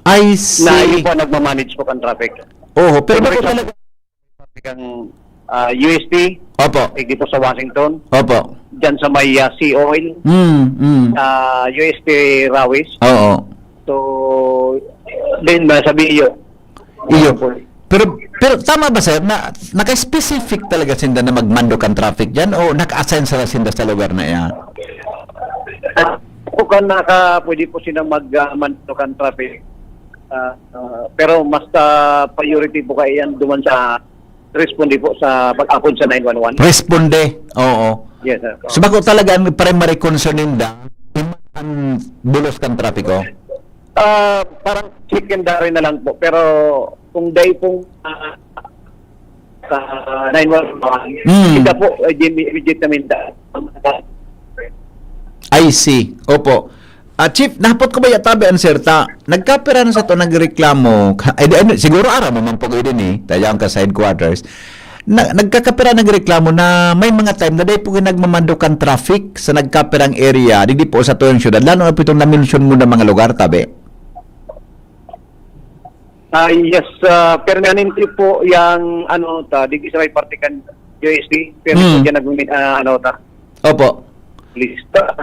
Speaker 3: I see.
Speaker 21: Na yun po nagmamanage po kan traffic.
Speaker 3: Oo, pero bakit talaga
Speaker 21: kang UST,
Speaker 3: opo,
Speaker 21: dito sa Washington,
Speaker 3: opo,
Speaker 21: dyan sa may sea oil, UST Rawis.
Speaker 3: Oo.
Speaker 21: So, din sabi iyo.
Speaker 3: Pero tama ba sir na naka-specific talaga sinda na magmando kan traffic diyan o naka-assign sila sinda sa lugar na iyan?
Speaker 21: Kung pwede po silang magmando kan traffic. Pero mas priority po kayo yan duman sa responde po sa pag-apod sa 911.
Speaker 3: Responde, oo.
Speaker 21: Yes sir.
Speaker 3: So bako talaga ang primary concern ninda ang bulos kan trapiko?
Speaker 21: Parang secondary na lang po. Pero kung day pong sa 911, kita po immediate namin
Speaker 3: I see. Opo. Chief, napot ko ba yatabi ang serta? Nagkapira na sa to nagreklamo. Siguro ara mo man po din eh. Tayang ka sa headquarters. Nagkakapira nagreklamo na may mga time na day po nagmamandukan traffic sa nagkapirang area. Di po sa tuyong syudad. Lalo na po itong na-mention mo na mga lugar, tabi.
Speaker 21: Yes, permanently po yung di sa may partikan USD, pero diyan nagmimit
Speaker 3: Opo.
Speaker 21: Lista.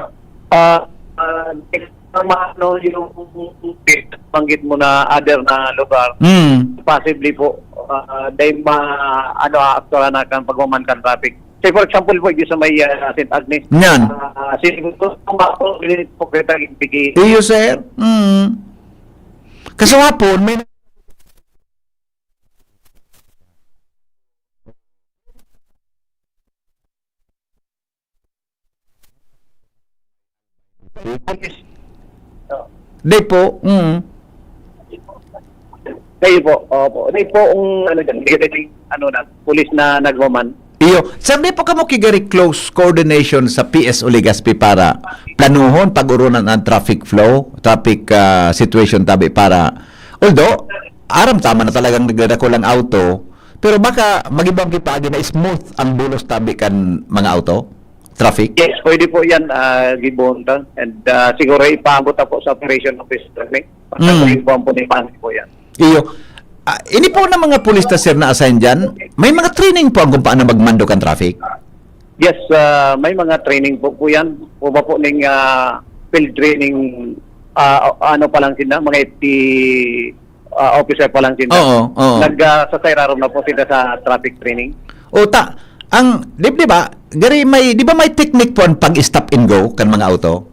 Speaker 21: Yung banggit mo na other na lugar, possibly po dahil aktuala na kan pagmaman kan traffic say for example po, yung sa may St. Agnes.
Speaker 3: Yan.
Speaker 21: Siguro, po kita ibigay.
Speaker 3: Iyo, sir. Kasi hapon, may Day po.
Speaker 21: Day po. Opo. Day po pulis na nagwaman.
Speaker 3: Iyo, sabi po kamo kigari close coordination sa PS Legazpi para planuhon pag-urunan ang traffic flow, traffic situation tabi para although aram tama na talagang nagdadako lang auto, pero baka magibang kipagi na smooth ang bulos tabi kan mga auto, traffic.
Speaker 21: Yes, pwede po yan, Gibon. And siguro ipaabot po sa operation office. Pagkakuhin po ang punipan po yan.
Speaker 3: Iyo. Ini po na mga pulis na sir na assign dyan, may mga training po ang kung paano magmando kan traffic?
Speaker 21: Yes, may mga training po yan. Po ba po ng field training, ano pa lang sila, mga FT officer pa lang sila.
Speaker 3: Oo.
Speaker 21: Nag-sasayraro na po sila sa traffic training.
Speaker 3: Di ba, di ba may technique po ang pag-stop and go kan mga auto?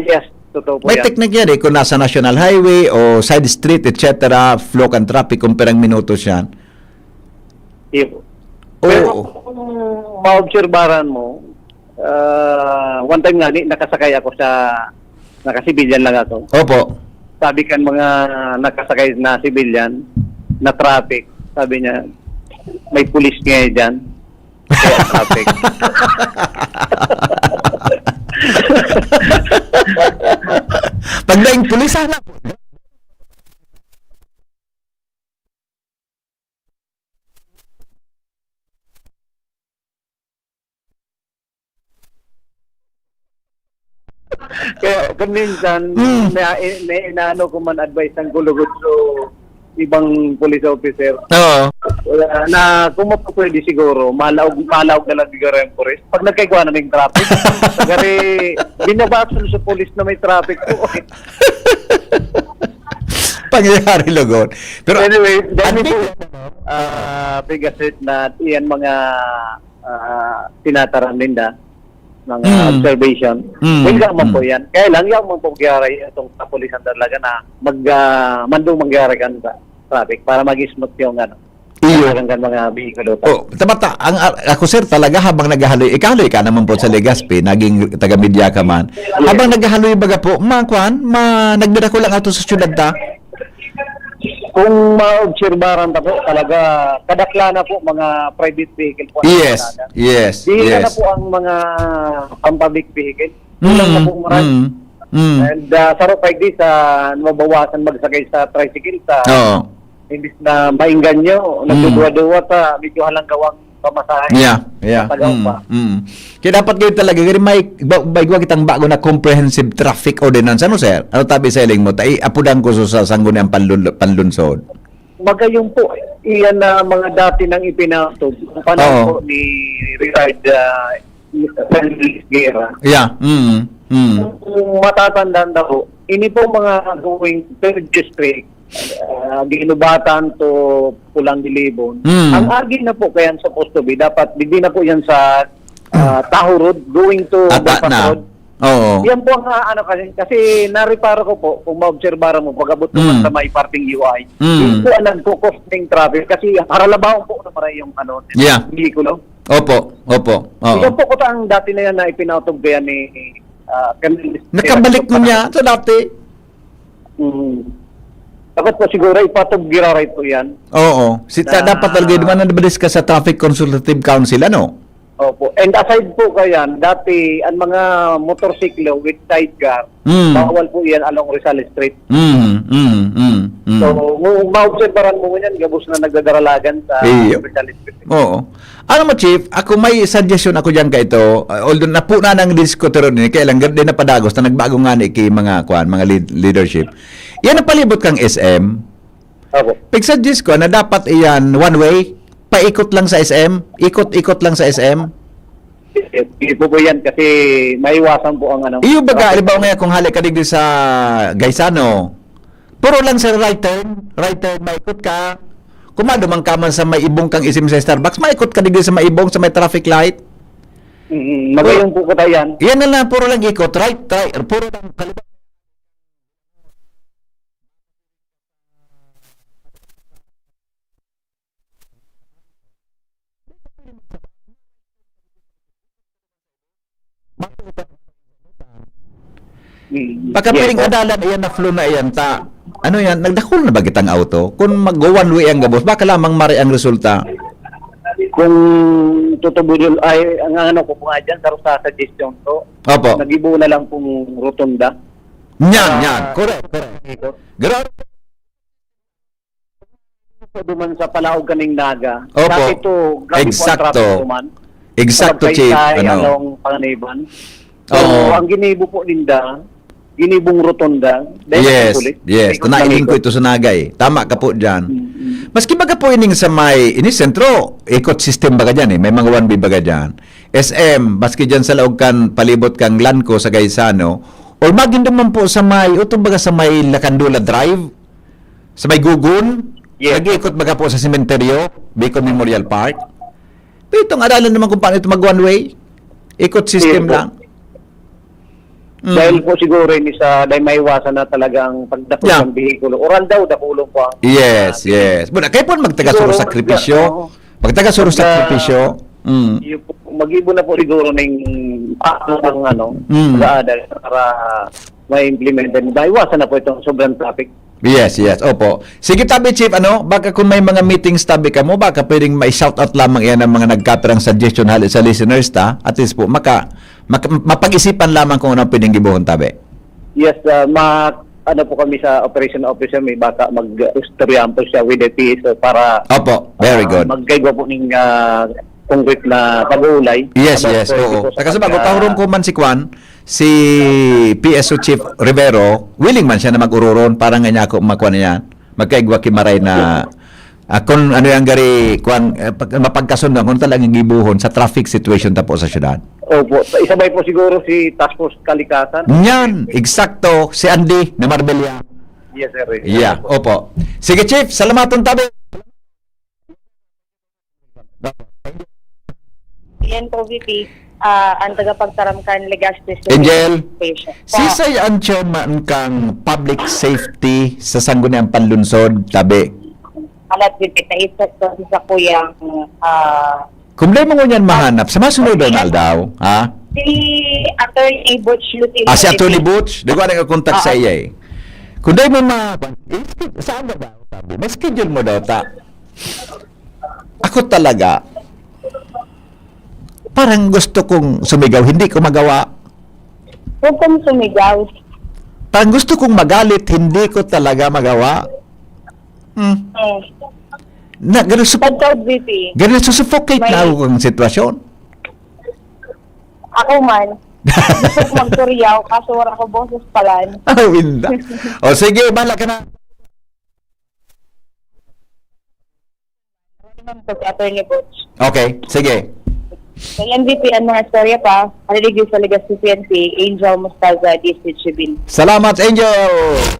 Speaker 21: Yes. Totoo po
Speaker 3: may
Speaker 21: yan.
Speaker 3: technique yan kung nasa national highway o side street, etc. Flow kan traffic kung perang minutos yan.
Speaker 21: Pero kung maobserbaran mo, one time nga, nakasakay ako nakasibilyan lang ako.
Speaker 3: Opo.
Speaker 21: Sabi kan mga nakasakay na sibilyan, na traffic, sabi niya, may pulis nga dyan. Kaya traffic.
Speaker 3: Pagdaing pulis sana po.
Speaker 21: Kaya minsan, may inaano ko man advice ng gulugod so ibang police officer.
Speaker 3: Oo.
Speaker 21: Na kung pwede siguro, malawag na lang siguro yung police. Pag nagkaigwa na ng traffic, kasi binabasa sa police na may traffic po.
Speaker 3: Pangyayari logon. Pero
Speaker 21: anyway, dami po Pegasus na iyan mga tinataran ninda mga observation. Welcome man po yan. Kaya lang yung mga pagyaray itong kapulisan talaga na mandong mangyari kan sa traffic para mag-smooth yung mga bihikulo.
Speaker 3: Tamata, ako sir talaga habang naghahaloy, ikahaloy ka naman po sa Legazpi, naging taga-media ka man. Habang naghahaloy baga po, nagdadako lang ato sa syudad ta?
Speaker 21: Kung ma-obserbaran ta po, talaga kadakla na po mga private vehicle po.
Speaker 3: Yes.
Speaker 21: Dihila na po ang mga public vehicle. Kulang na po marami. And sa Ropay sa mabawasan magsakay sa tricycle sa imbis na mainggan nyo, nagduduwa-duwa ta, medyo halang gawang pamasahe.
Speaker 3: Yeah. Kaya dapat kayo talaga, may kitang bago na comprehensive traffic ordinance. Ano sir? Ano tabi sa iling mo? Apudan ko sa sangguniang panlunsod.
Speaker 21: Magayong po, iyan na mga dati nang ipinatog. Panahon po ni retired Guerra.
Speaker 3: Yeah.
Speaker 21: Kung matatandaan na po, ini po mga going third district, Ginubatan to Pulang Dilibon. Ang agi na po kaya supposed to be, dapat hindi na po yan sa Taho Road, going to Bypass Road. Yan po ang kasi nareparo ko po, kung maobserbara mo, pag-abot naman sa may parting UI, yun po ang nagko-costing traffic kasi haralabaw po na para yung vehiculo.
Speaker 3: Opo.
Speaker 21: Yan po ko ang dati na yan na ipinautog kaya ni
Speaker 3: nakabalik mo niya sa dati.
Speaker 21: Dapat po siguro ipatog-gira po yan.
Speaker 3: Oo. Dapat talaga naman nabadis ka sa Traffic Consultative Council, ano?
Speaker 21: Opo. And aside po kayan, dati ang mga motorsiklo with sidecar, bawal po yan along Rizal Street. So, ma-obserbaran mo yan, gabos na nagdadaralagan sa Rizal Street.
Speaker 3: Oo. Ano mo, Chief, ako may suggestion ako dyan ka ito. Although napuna ng diskutero ni kaya lang din na padagos na nagbago nga ni mga leadership. Yan ang palibot kang SM. Pag-suggest ko na dapat iyan one way, paikot lang sa SM, ikot-ikot lang sa SM.
Speaker 21: Hindi po yan kasi maiwasan po ang
Speaker 3: Iyo baga, alibaw nga kung halik ka digdi sa Gaisano, puro lang sa right turn, maikot ka. Kumadumang ka man sa may ibong kang isim sa Starbucks, maikot ka digdi sa may ibong sa may traffic light.
Speaker 21: Magayong po ko tayan.
Speaker 3: Yan na lang, puro lang ikot, right, puro lang kalibat. Pagka piling adalan, ayan na flow na ayan, ano yan, nagdakol na ba kitang auto? Kung mag-go one way ang gabos, baka lamang mari ang resulta.
Speaker 21: Kung tutubudol ay, ang ano ko po nga dyan, sa suggestion to,
Speaker 3: Opo.
Speaker 21: nag-ibo na lang pong rotunda.
Speaker 3: Yan. Correct. Grabe.
Speaker 21: Duman sa Palaog kaning Naga.
Speaker 3: Opo.
Speaker 21: Dati ito, grabe
Speaker 3: Eksakto.
Speaker 21: po ang traffic duman.
Speaker 3: Eksakto, Chief.
Speaker 21: Anong Panganiban. So,
Speaker 3: Oo.
Speaker 21: ang ginibo po ninda, ginibong rotunda.
Speaker 3: Yes. Tunailing ko ito sa Nagay. Tama ka po dyan. Maski baga po ining sa may, ini sentro, ikot system baga dyan may mga 1B baga dyan. SM, maski dyan sa laog kan, palibot kang Lanco sa Gaisano, or magindong man po sa may, utong baga sa may Lacandula Drive, sa may Gugun, nag-iikot baga po sa Sementeryo, Bicol Memorial Park. Pero itong aralan naman kung paano ito mag one way, ikot system lang.
Speaker 21: Dahil po siguro ini sa dahil may iwasan na talagang pagdapos ng bihikulo. Oral daw, dakulong po ang...
Speaker 3: Yes. But kaya po magtagasuro sakripisyo. Magtagasuro sakripisyo.
Speaker 21: Mag-ibo na po siguro ng pag-aadal para ma-implement and maiwasan na po itong sobrang traffic.
Speaker 3: Yes. Opo. Sige, tabi, Chief, baka kung may mga meetings tabi ka mo, baka pwedeng may-shoutout lamang yan ng mga nagkaperang suggestion sa listeners, at least po, mapag-isipan lamang kung anong pwedeng gibuhon tabi.
Speaker 21: Yes, ano po kami sa operation officer, may baka mag-storyan po siya with the PSO para
Speaker 3: Opo, very good.
Speaker 21: magkaiba po ng concrete na pag-uulay.
Speaker 3: Yes, oo. Kasi bago tahurong ko man si Kwan, si PSO Chief Rivero, willing man siya na mag-ururon para nga niya ako makuha na yan. Magkaigwa kimaray na kung ano yung gari, Kwan, mapagkasundan kung talagang gibuhon sa traffic situation ta po sa syudad.
Speaker 21: Opo. Isabay po siguro si Task Force Kalikasan.
Speaker 3: Yan, eksakto. Si Andy na Marbella.
Speaker 21: Yes, sir.
Speaker 3: Yeah, opo. Sige, Chief, salamaton tabi.
Speaker 20: Yan po, VP. Ang tagapagtaramkan Legazpi
Speaker 3: Angel,
Speaker 20: Station.
Speaker 3: sisay ang man kang public safety sa sangguniang panlunsod, tabi.
Speaker 20: Alat, VP, naisip ko sa kuyang
Speaker 3: Kung di mo ngunyan mahanap, sa masunod Donald daw, ha?
Speaker 20: si Attorney Butch Lutin.
Speaker 3: Si Attorney Butch, di ko na kontak sa iya eh. Kung di mo saan mo daw, tabi? May schedule mo daw, Ako talaga, parang gusto kong sumigaw, hindi ko magawa.
Speaker 20: Huwag kong sumigaw.
Speaker 3: Parang gusto kong magalit, hindi ko talaga magawa. Ganun susuffocate na ako ng sitwasyon.
Speaker 20: Ako man, gusto ko magturyaw, kaso wala ko boses palan.
Speaker 3: Winda. O sige, bala ka na.
Speaker 20: Attorney Butch.
Speaker 3: Okay, sige.
Speaker 20: Sa MVP ang mga storya pa, halilig sa Legazpi PNP, Angel Mustaza, District Chibin.
Speaker 3: Salamat, Angel!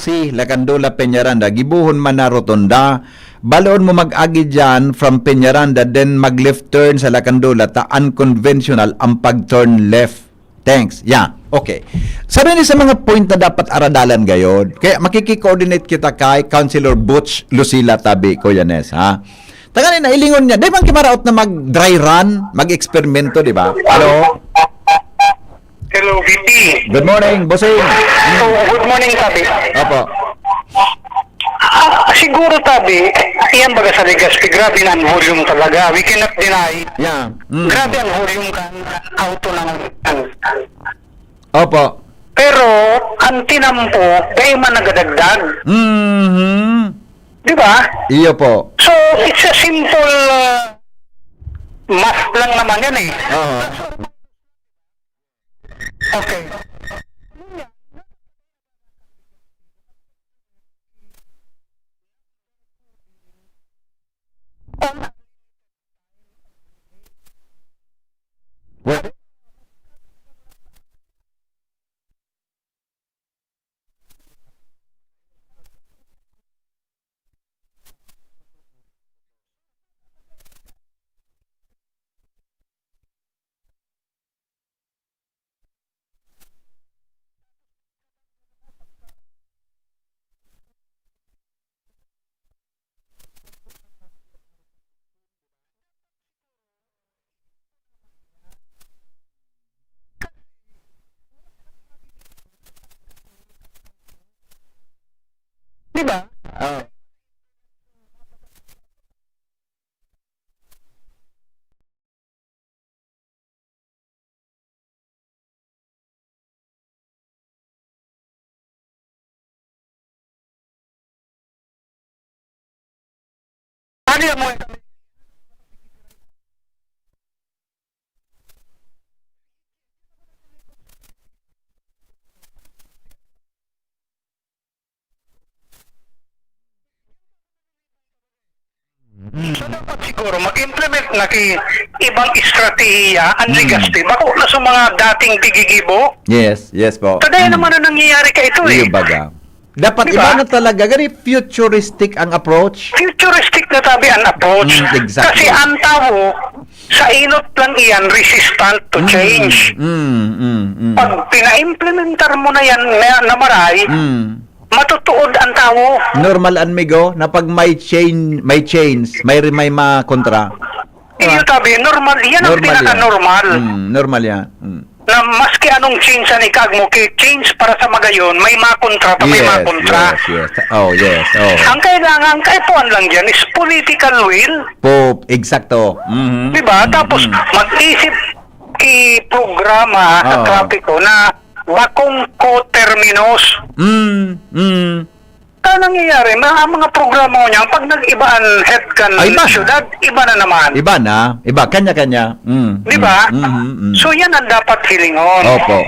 Speaker 3: taxi, Lacandula, Peñaranda, gibuhon man na rotonda, baloon mo mag-agi dyan from Peñaranda, then mag-left turn sa Lacandula, ta unconventional ang pag-turn left. Thanks. Yeah. Okay. Sabi ni sa mga point na dapat aradalan gayon, kaya makiki-coordinate kita kay Councilor Butch Lucila Tabi, Coyanes, ha? Taganin na, ilingon niya, di bang kimaraot na mag-dry run, mag-eksperimento, di ba? Hello?
Speaker 7: Hello, VP.
Speaker 3: Good morning, bossing.
Speaker 7: Good morning, Tabi.
Speaker 3: Opo.
Speaker 7: Siguro, Tabi, yan baga sa Legazpi, grabe na ang volume talaga. We cannot deny.
Speaker 3: Yeah.
Speaker 7: Grabe ang volume kan auto ng
Speaker 3: Opo.
Speaker 7: Pero, ang tinampo, kaya man nagadagdag. Di ba?
Speaker 3: Iyo po.
Speaker 7: So, it's a simple math lang naman yan eh. Okay. Di ba? Ano yung mga So dapat siguro mag-implement na ibang estratehiya ang Legazpi. Bako na sa mga dating tigigibo.
Speaker 3: Yes, yes po.
Speaker 7: Kagaya naman na nangyayari ka ito eh.
Speaker 3: Iyo baga. Dapat
Speaker 7: Diba?
Speaker 3: iba na talaga. Gani futuristic ang approach.
Speaker 7: Futuristic na tabi ang approach.
Speaker 3: Exactly.
Speaker 7: Kasi ang tao, sa inot lang iyan, resistant to change. Pag pina-implementar mo na yan na maray, matutuod ang tao.
Speaker 3: Normal an migo na pag may change, may makontra.
Speaker 7: Iyo tabi, normal. Yan ang pinaka-normal.
Speaker 3: Normal yan.
Speaker 7: Na maski anong change sa nikag mo, change para sa magayon, may makontra pa, may makontra.
Speaker 3: Yes. Oh, yes. Oh.
Speaker 7: Ang kailangan, kaipuan lang dyan is political will.
Speaker 3: Po, eksakto.
Speaker 7: Diba? Tapos, mag-isip i-programa sa trapiko na bakong co-terminus. Ano nangyayari? Mga programa mo niya, pag nag-ibaan head kan syudad, iba na naman.
Speaker 3: Iba na. Iba. Kanya-kanya.
Speaker 7: Diba? So, yan ang dapat hilingon.
Speaker 3: Opo.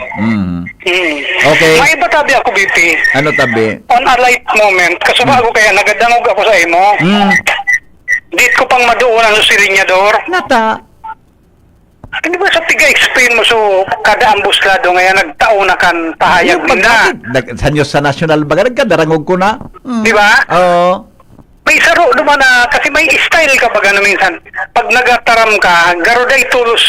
Speaker 3: Okay.
Speaker 7: May iba tabi ako, BP.
Speaker 3: Ano tabi?
Speaker 7: On a light moment, kasubago kaya nagadangog ako sa imo. Dit ko pang maduunan sa silinyador.
Speaker 3: Nata.
Speaker 7: Hindi ba sa tiga-explain mo so kada ambuslado ngayon nagtao na kan pahayag nila.
Speaker 3: Sanyo sa national baga nagkadarangog ko na.
Speaker 7: Di ba?
Speaker 3: Oo.
Speaker 7: May saro naman na kasi may style ka baga na minsan. Pag nagataram ka, garuday tulos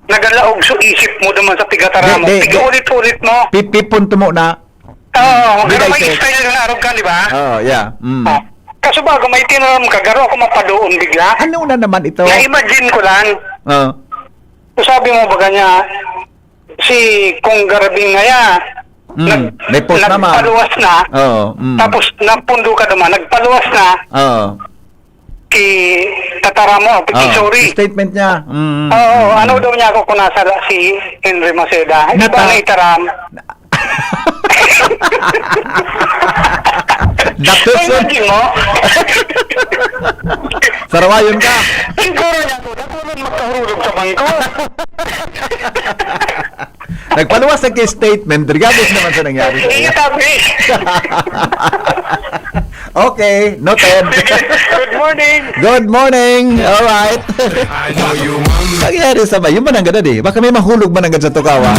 Speaker 7: nagalaog so isip mo naman sa tigataram mo. Tiga-ulit-ulit mo.
Speaker 3: Pipunto mo na.
Speaker 7: Oo, pero may style na arog ka, di ba?
Speaker 3: Oo, yeah.
Speaker 7: Kaso bago may tinaram ka, garo ako mapadoon bigla.
Speaker 3: Ano na naman ito?
Speaker 7: Na-imagine ko lang. Sabi mo ba niya, si Kong Garbing ngaya,
Speaker 3: may post naman.
Speaker 7: Nagpaluwas na, tapos napundo ka naman, nagpaluwas na, tataramo, sorry.
Speaker 3: Statement niya.
Speaker 7: Ano daw niya ako kung nasa si Henry Maceda? Hindi ba naitaram? Imagine mo?
Speaker 3: Sarawayon ka.
Speaker 7: Siguro niya ako, dapat magkahulog sa bangko.
Speaker 3: Nagpaluwas sa statement, regardless naman sa nangyari.
Speaker 7: Iya, tabi.
Speaker 3: Okay, noted.
Speaker 7: Good morning.
Speaker 3: Good morning. All right. Nagyari sa ba? Yung man ang ganda di. Baka may mahulog man ang ganda sa tukawa.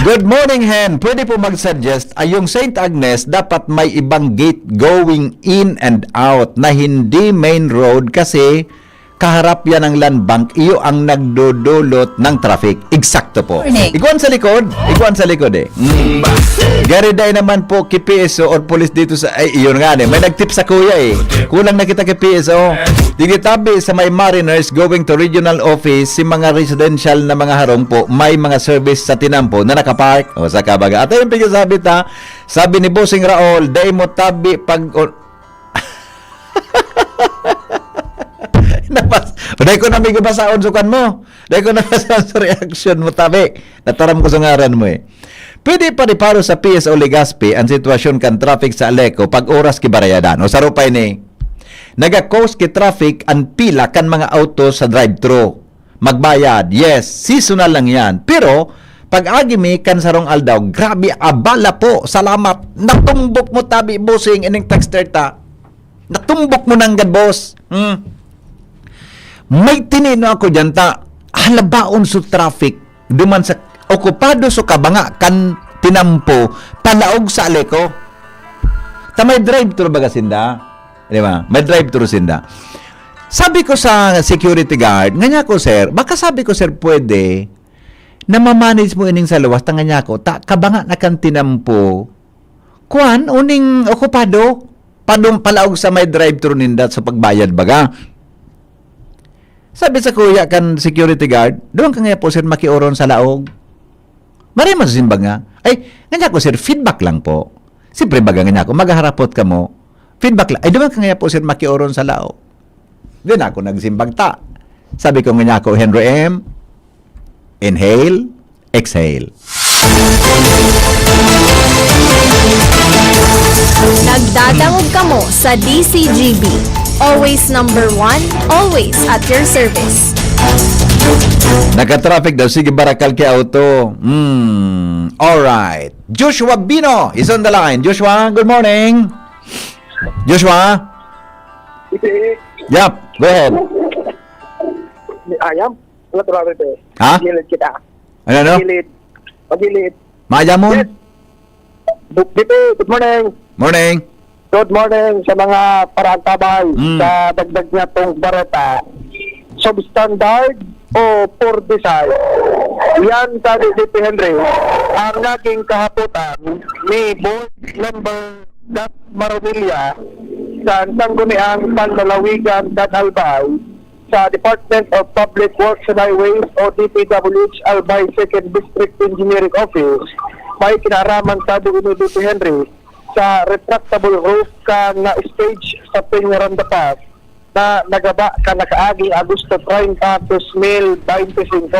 Speaker 3: Good morning, Hen. Pwede po mag-suggest ay yung St. Agnes dapat may ibang gate going in and out na hindi main road kasi kaharap yan ng land bank, iyo ang nagdudulot ng traffic. Eksakto po. Iguan sa likod eh. Gary Day naman po kay PSO or police dito sa, ay iyon nga may nagtip sa kuya eh. Kulang na kita kay PSO. Digitabi sa may Mariners going to regional office, si mga residential na mga harong po, may mga service sa tinampo na nakapark o sa kabaga. At ayun sabi sabi ni Bossing Raol, day mo tabi pag Dahil ko na may basaon sukan mo. Dahil ko na basaon sa reaction mo, tabi. Nataram ko sa ngaran mo eh. Pwede pa riparo sa PSO Legazpi ang sitwasyon kan traffic sa Aleco pag oras ki barayadan. O sarupay ni, naga-cause ki traffic ang pila kan mga auto sa drive-thru. Magbayad, yes, seasonal lang yan. Pero, pag agimi kan sarong aldaw, grabe, abala po, salamat. Natumbok mo tabi, bossing, ining texter ta. Natumbok mo nang gad, boss. May tinino ako dyan ta, halabaon sa traffic, duman sa okupado sa kabanga kan tinampo, palaog sa Aleco. Ta may drive-thru baga sinda? Di ba? May drive-thru sinda. Sabi ko sa security guard, nga ko sir, baka sabi ko sir pwede na mamanage mo ining sa luwas, tanga niya ko, kabanga na kan tinampo, kuan, uning okupado, palaog sa may drive-thru ninda sa pagbayad baga. Sabi sa kuya kan security guard, doon ka nga po sir makiuron sa laog. Maray masusimba nga. Ay, nga ko sir, feedback lang po. Siyempre baga nga ako, magharapot ka mo. Feedback lang. Ay, doon ka nga po sir makiuron sa laog. Doon ako nagsimbag ta. Sabi ko nga ako, Henry M., inhale, exhale.
Speaker 5: Nagdadangog ka mo sa DCGB. Always number one, always at your service.
Speaker 3: Naka-traffic daw. Sige, barakal kay auto. Alright. Joshua Bino is on the line. Joshua, good morning. Joshua? Yep, go ahead.
Speaker 21: Ayam, wala traffic eh.
Speaker 3: Ha?
Speaker 21: Magilid kita.
Speaker 3: Ano?
Speaker 21: Magilid.
Speaker 3: Mayamon?
Speaker 21: Dito, good morning.
Speaker 3: Morning.
Speaker 21: Good morning sa mga parantabay sa dagdag niya tong bareta. Substandard o poor design? Yan, sabi Dito Henry, ang naging kahaputan ni Board Member Dat Marovilla sa Sangguniang Panlalawigan Dat Albay sa Department of Public Works and Highways o DPWH Albay 2nd District Engineering Office. May kinaraman sabi ni Dito Henry sa retractable roof ka na stage sa Peñaranda Pass na nagaba ka nakaagi Agosto 30, 2025.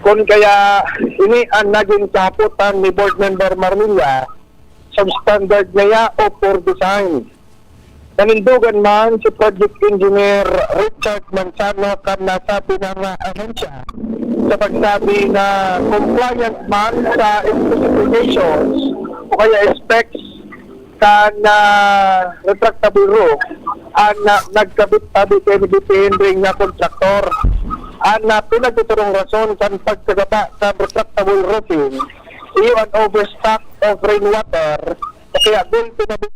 Speaker 21: Kung kaya ini ang naging kahaputan ni Board Member Marmilla, substandard niya o poor design. Nanindugan man si Project Engineer Richard Manzano kan nasabi ng ahensya sa pagsabi na compliant man sa specifications o kaya specs kan retractable roof ang nagkabit-tabi kay Henry nga kontraktor. Ang pinagtuturong rason kan pagkagaba sa retractable roofing iyo ang overstock of rainwater kaya doon pinabit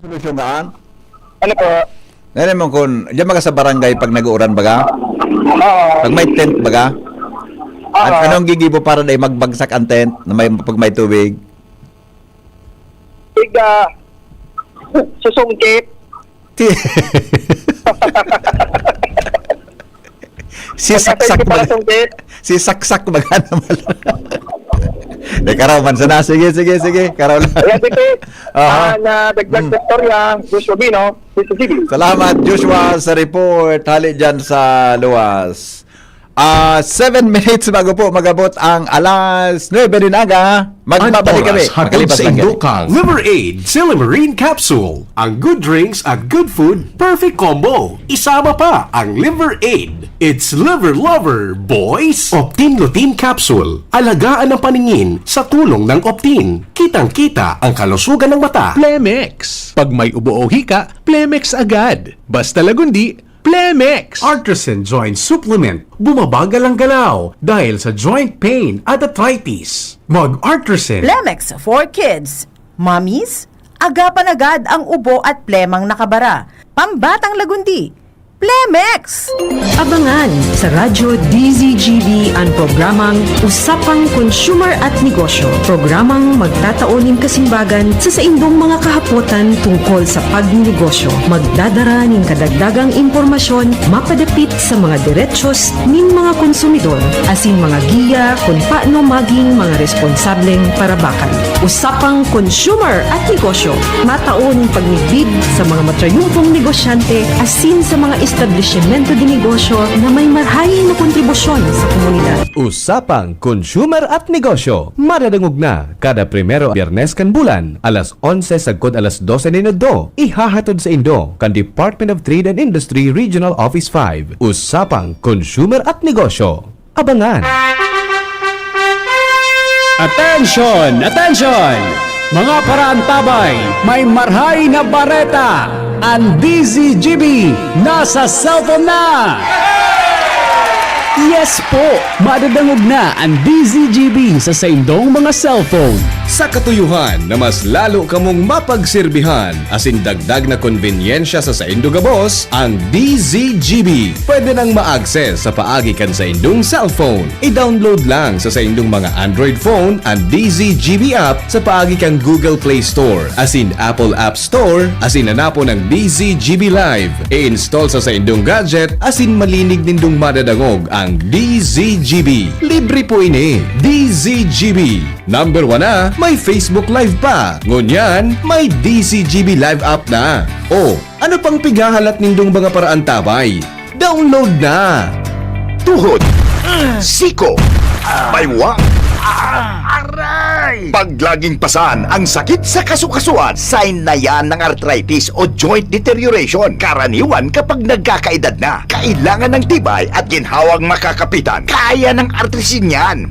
Speaker 3: Solusyon gaan?
Speaker 21: Ano po?
Speaker 3: Ano mo kung, diyan mga sa barangay pag nag-uuran baga? Pag may tent baga? At anong gigibo para na magbagsak ang tent na may, pag may tubig?
Speaker 21: Susungkit.
Speaker 3: Si saksak baga naman. Karaw man sana. Sige. Karaw lang.
Speaker 21: Ayan, dito. Na dagdag na storya. Joshua Bino.
Speaker 3: Salamat, Joshua, sa report. Hali dyan sa luwas. 7 minutes bago po magabot ang alas 9 din aga. Magbabalik kami.
Speaker 1: Hatod sa Indokang Liver Aid Silimarine Capsule. Ang good drinks at good food, perfect combo. Isama pa ang Liver Aid. It's liver lover, boys! Optin Lutein Capsule. Alagaan ang paningin sa tulong ng Optin. Kitang-kita ang kalusugan ng mata.
Speaker 2: Plemex. Pag may ubo o hika, Plemex agad. Basta lagundi, Plemex.
Speaker 1: Artisan Joint Supplement. Bumabagal ang galaw dahil sa joint pain at arthritis. Mag-Artisan.
Speaker 19: Plemex for kids. Mommies, agapan agad ang ubo at plemang nakabara. Pambatang lagundi, Plemex!
Speaker 11: Abangan sa Radyo DZGB ang programang Usapang Consumer at Negosyo. Programang magtataunin kasimbagan sa saindong mga kahapotan tungkol sa pagnegosyo. Magdadara ng kadagdagang impormasyon mapadapit sa mga diretsyon ning mga konsumidor asin mga giya kung paano maging mga responsableng parabakan. Usapang Consumer at Negosyo. Mataon pagnibid sa mga matrayumpong negosyante asin sa mga establishmento de negosyo na may marhayin na kontribusyon sa komunidad.
Speaker 12: Usapang Consumer at Negosyo. Madadangog na kada primero Biyernes kan bulan, alas 11 sagkod alas 12 ni Nodo. Ihahatod sa Indo kan Department of Trade and Industry Regional Office 5. Usapang Consumer at Negosyo. Abangan!
Speaker 2: Attention! Attention! Mga paraantabay, may marhay na bareta! Ang DZGB nasa cellphone na! Yes po! Madadangog na ang DZGB sa saindong mga cellphone.
Speaker 6: Sa katuyuhan na mas lalo kamong mapagsilbihan asin dagdag na konbinyensya sa saindo gabos, ang DZGB pwede nang ma-access sa paagi kan sa indong cellphone. I-download lang sa saindong mga Android phone ang DZGB app sa paagi kang Google Play Store asin Apple App Store asin hanapo ng DZGB Live. I-install sa saindong gadget asin malinig nindong madadangog ang DZGB. Libre po ini. DZGB. Number 1 na, may Facebook Live pa. Ngunyan, may DZGB Live app na. O, ano pang pigahalat nindong mga paraan tabay? Download na!
Speaker 22: Tuhod, siko, baywang, aray! Pag laging pasan ang sakit sa kasukasuan, sign na yan ng arthritis o joint deterioration. Karaniwan kapag nagkakaedad na, kailangan ng tibay at ginhawang makakapitan. Kaya ng artrisin yan.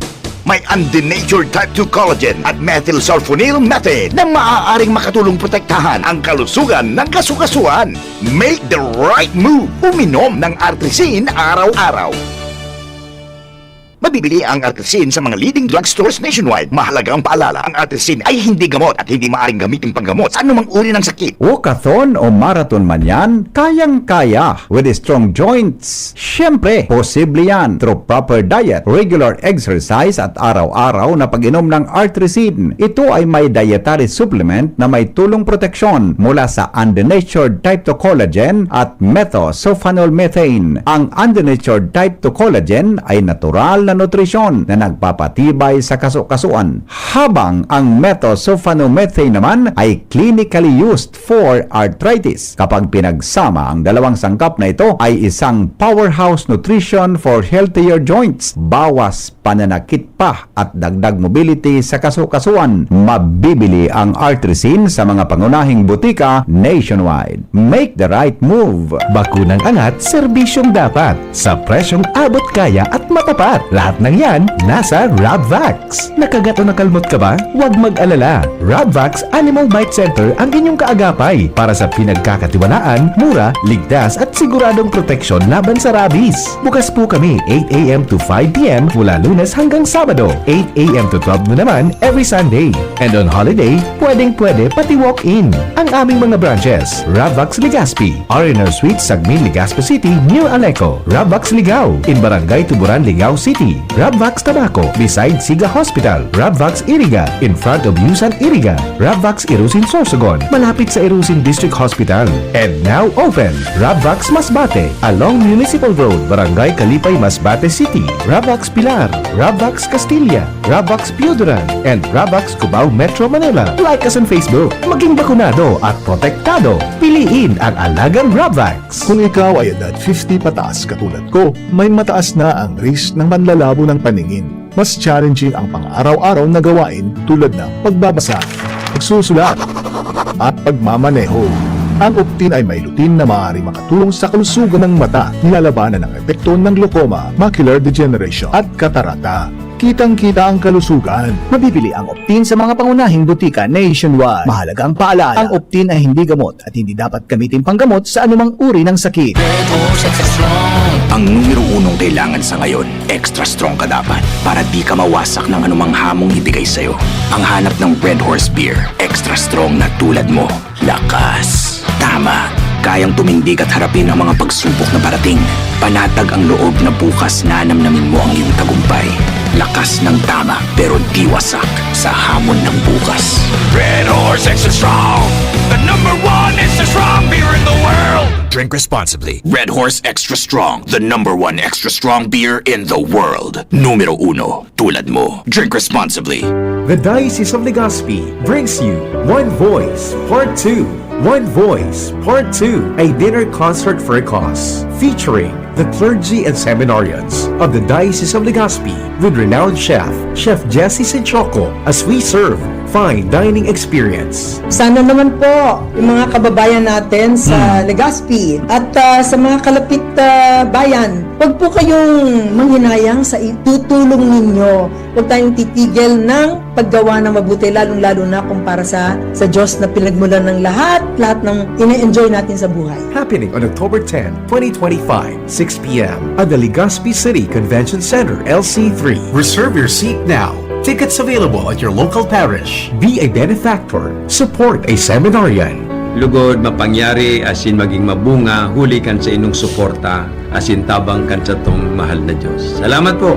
Speaker 22: May undenatured type 2 collagen at methylsulfonyl methane na maaaring makatulong protektahan ang kalusugan ng kasukasuan. Make the right move. Uminom ng artrisin araw-araw. Mabibili ang artrisin sa mga leading drugstores nationwide. Mahalaga ang paalala, ang artrisin ay hindi gamot at hindi maaaring gamitin panggamot sa anumang uri ng sakit.
Speaker 3: Walkathon o marathon man yan, kayang-kaya with strong joints. Siyempre, posible yan through proper diet, regular exercise at araw-araw na pag-inom ng artrisin. Ito ay may dietary supplement na may tulong proteksyon mula sa undenatured type 2 collagen at methylsulfonyl methane. Ang undenatured type 2 collagen ay natural na nutrisyon na nagpapatibay sa kasukasuan, habang ang methylsulfonomethane naman ay clinically used for arthritis. Kapag pinagsama ang dalawang sangkap na ito ay isang powerhouse nutrition for healthier joints, bawas pananakit pa at dagdag mobility sa kasukasuan. Mabibili ang artrisin sa mga pangunahing butika nationwide. Make the right move.
Speaker 9: Bakunang angat, serbisyong dapat. Sa presyong abot kaya at matapat. Lahat Lahat ng yan, nasa Rabvax. Nakagat o nakalmot ka ba? Huwag mag-alala. Rabvax Animal Bite Center ang inyong kaagapay para sa pinagkakatiwalaan, mura, ligtas at siguradong proteksyon laban sa rabies. Bukas po kami 8 a.m. to 5 p.m. mula Lunes hanggang Sabado, 8 a.m. to 12 noon naman every Sunday. And on holiday, pwedeng-pwede pati walk-in. Ang aming mga branches, Rabvax Legazpi, R&R Suite, Sagmin, Legazpi City, near Aleco. Rabvax Ligao, in Barangay Tuburan, Ligao City. Rabvax Tabaco, beside Siga Hospital. Rabvax Iriga, in front of Yusan Iriga. Rabvax Irusin Sorsogon, malapit sa Irusin District Hospital. And now open, Rabvax Masbate, along Municipal Road, Barangay Kalipay, Masbate City. Rabvax Pilar, Rabvax Castilla, Rabvax Pioduran, and Rabvax Cubao Metro Manila. Like us on Facebook. Maging bakunado at protektado. Piliin ang alagang Rabvax.
Speaker 10: Kung ikaw ay edad 50 pataas katulad ko, may mataas na ang risk ng panlalabo ng paningin. Mas challenging ang pang-araw-araw na gawain tulad ng pagbabasa, pagsusulat, at pagmamaneho. Ang Optin ay may lutin na maaari makatulong sa kalusugan ng mata, nilalabanan ng epekto ng glaucoma, macular degeneration at katarata. Kitang-kita ang kalusugan.
Speaker 13: Mabibili ang Optin sa mga pangunahing butika nationwide. Mahalaga ang paalala, ang Optin ay hindi gamot at hindi dapat gamitin panggamot sa anumang uri ng sakit.
Speaker 23: Ang numero unong kailangan sa ngayon, extra strong ka dapat para di ka mawasak ng anumang hamong ibigay sa'yo. Ang hanap ng Red Horse Beer, extra strong na tulad mo. Lakas. Tama. Kayang tumindig at harapin ang mga pagsubok na parating. Panatag ang loob na bukas na namnamin mo ang iyong tagumpay. Lakas ng tama pero di wasak sa hamon ng bukas.
Speaker 24: Red Horse Extra Strong, the #1 extra strong beer in the world.
Speaker 23: Drink responsibly. Red Horse Extra Strong, the #1 extra strong beer in the world. Numero 1, tulad mo. Drink responsibly.
Speaker 1: The Diocese of Legazpi brings you One Voice Part 2. One Voice Part 2, a dinner concert for a cause, featuring the clergy and seminarians of the Diocese of Legazpi with renowned chef, Chef Jesse Senchoco, as we serve fine dining experience.
Speaker 14: Sana naman po yung mga kababayan natin sa Legazpi at sa mga kalapit bayan, huwag po kayong manghinayang sa itutulong ninyo. Huwag tayong titigil ng paggawa ng mabuti, lalong-lalo na kumpara sa Diyos na pinagmulan ng lahat ng ine-enjoy natin sa buhay.
Speaker 1: Happening on October 10, 2025, 6 p.m. at the Legazpi City Convention Center, LC3. Reserve your seat now. Tickets available at your local parish. Be a benefactor. Support a seminarian.
Speaker 15: Lugod mapangyari asin maging mabunga, huli kan sa inong suporta, asin tabang kan sa tong mahal na Diyos. Salamat po!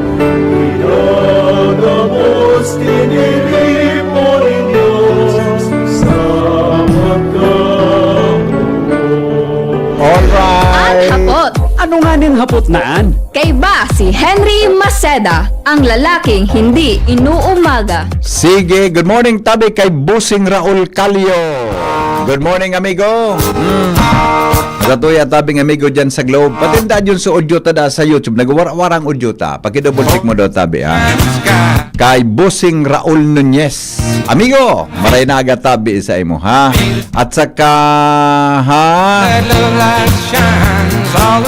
Speaker 14: Alright!
Speaker 5: Ang hapot!
Speaker 13: Ano nga ning hapot naan?
Speaker 5: Kay ba si Henry Maceda, ang lalaking hindi inuumaga.
Speaker 3: Sige, good morning tabi kay Busing Raul Calio. Good morning amigo. Ratuya tabing amigo dyan sa Globe. Patinda yun sa audio tada sa YouTube. Nagwara-warang audio ta. Pakidouble check mo daw tabi ha. Kay Busing Raul Nunez. Amigo, maray na agad tabi sa imo ha. At saka ha.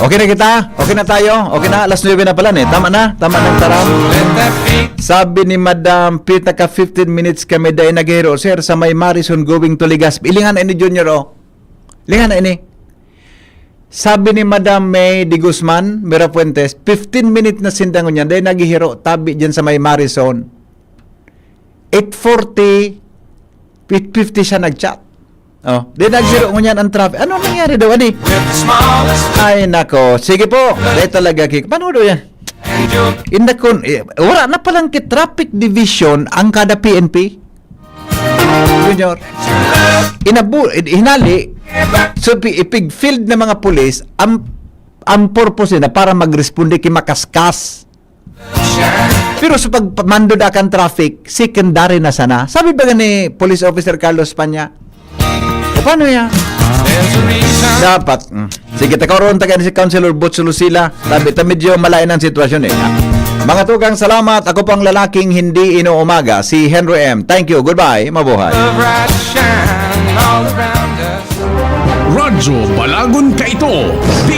Speaker 3: Okay na kita? Okay na tayo? Okay na? Alas 9 na pala Tama na? Tama ng taraw? Sabi ni Madam, pita ka 15 minutes kami dahil naghihiro. Sir, sa may Marison going to Legazpi. Ilingan na ini Junior Ilingan na ini. Sabi ni Madam May Di Guzman, Mira Fuentes, 15 minutes na sindangon niya dahil naghihiro. Tabi dyan sa may Marison. 8:40, 8:50 siya nag-chat. Di nagsiro mo niyan ang traffic. Ano nangyari daw, ani? Ay, nako. Sige po. Dahil talaga, paano daw yan? Wala na palang traffic division ang kada PNP. Junior. Hinali. So, ipig field ng mga pulis, ang purpose na para mag-responde kay makaskas. Pero sa pagmando da kan traffic, secondary na sana. Sabi ba ni Police Officer Carlos Panya? O paano yan? Dapat. Sige, takaroon taga si Councilor Butch Lucila. Sabi, medyo malain ang sitwasyon Mga tugang, salamat. Ako pang lalaking hindi inuumaga, si Henry M. Thank you. Goodbye. Mabuhay.
Speaker 1: Radyo Balagon Kaito.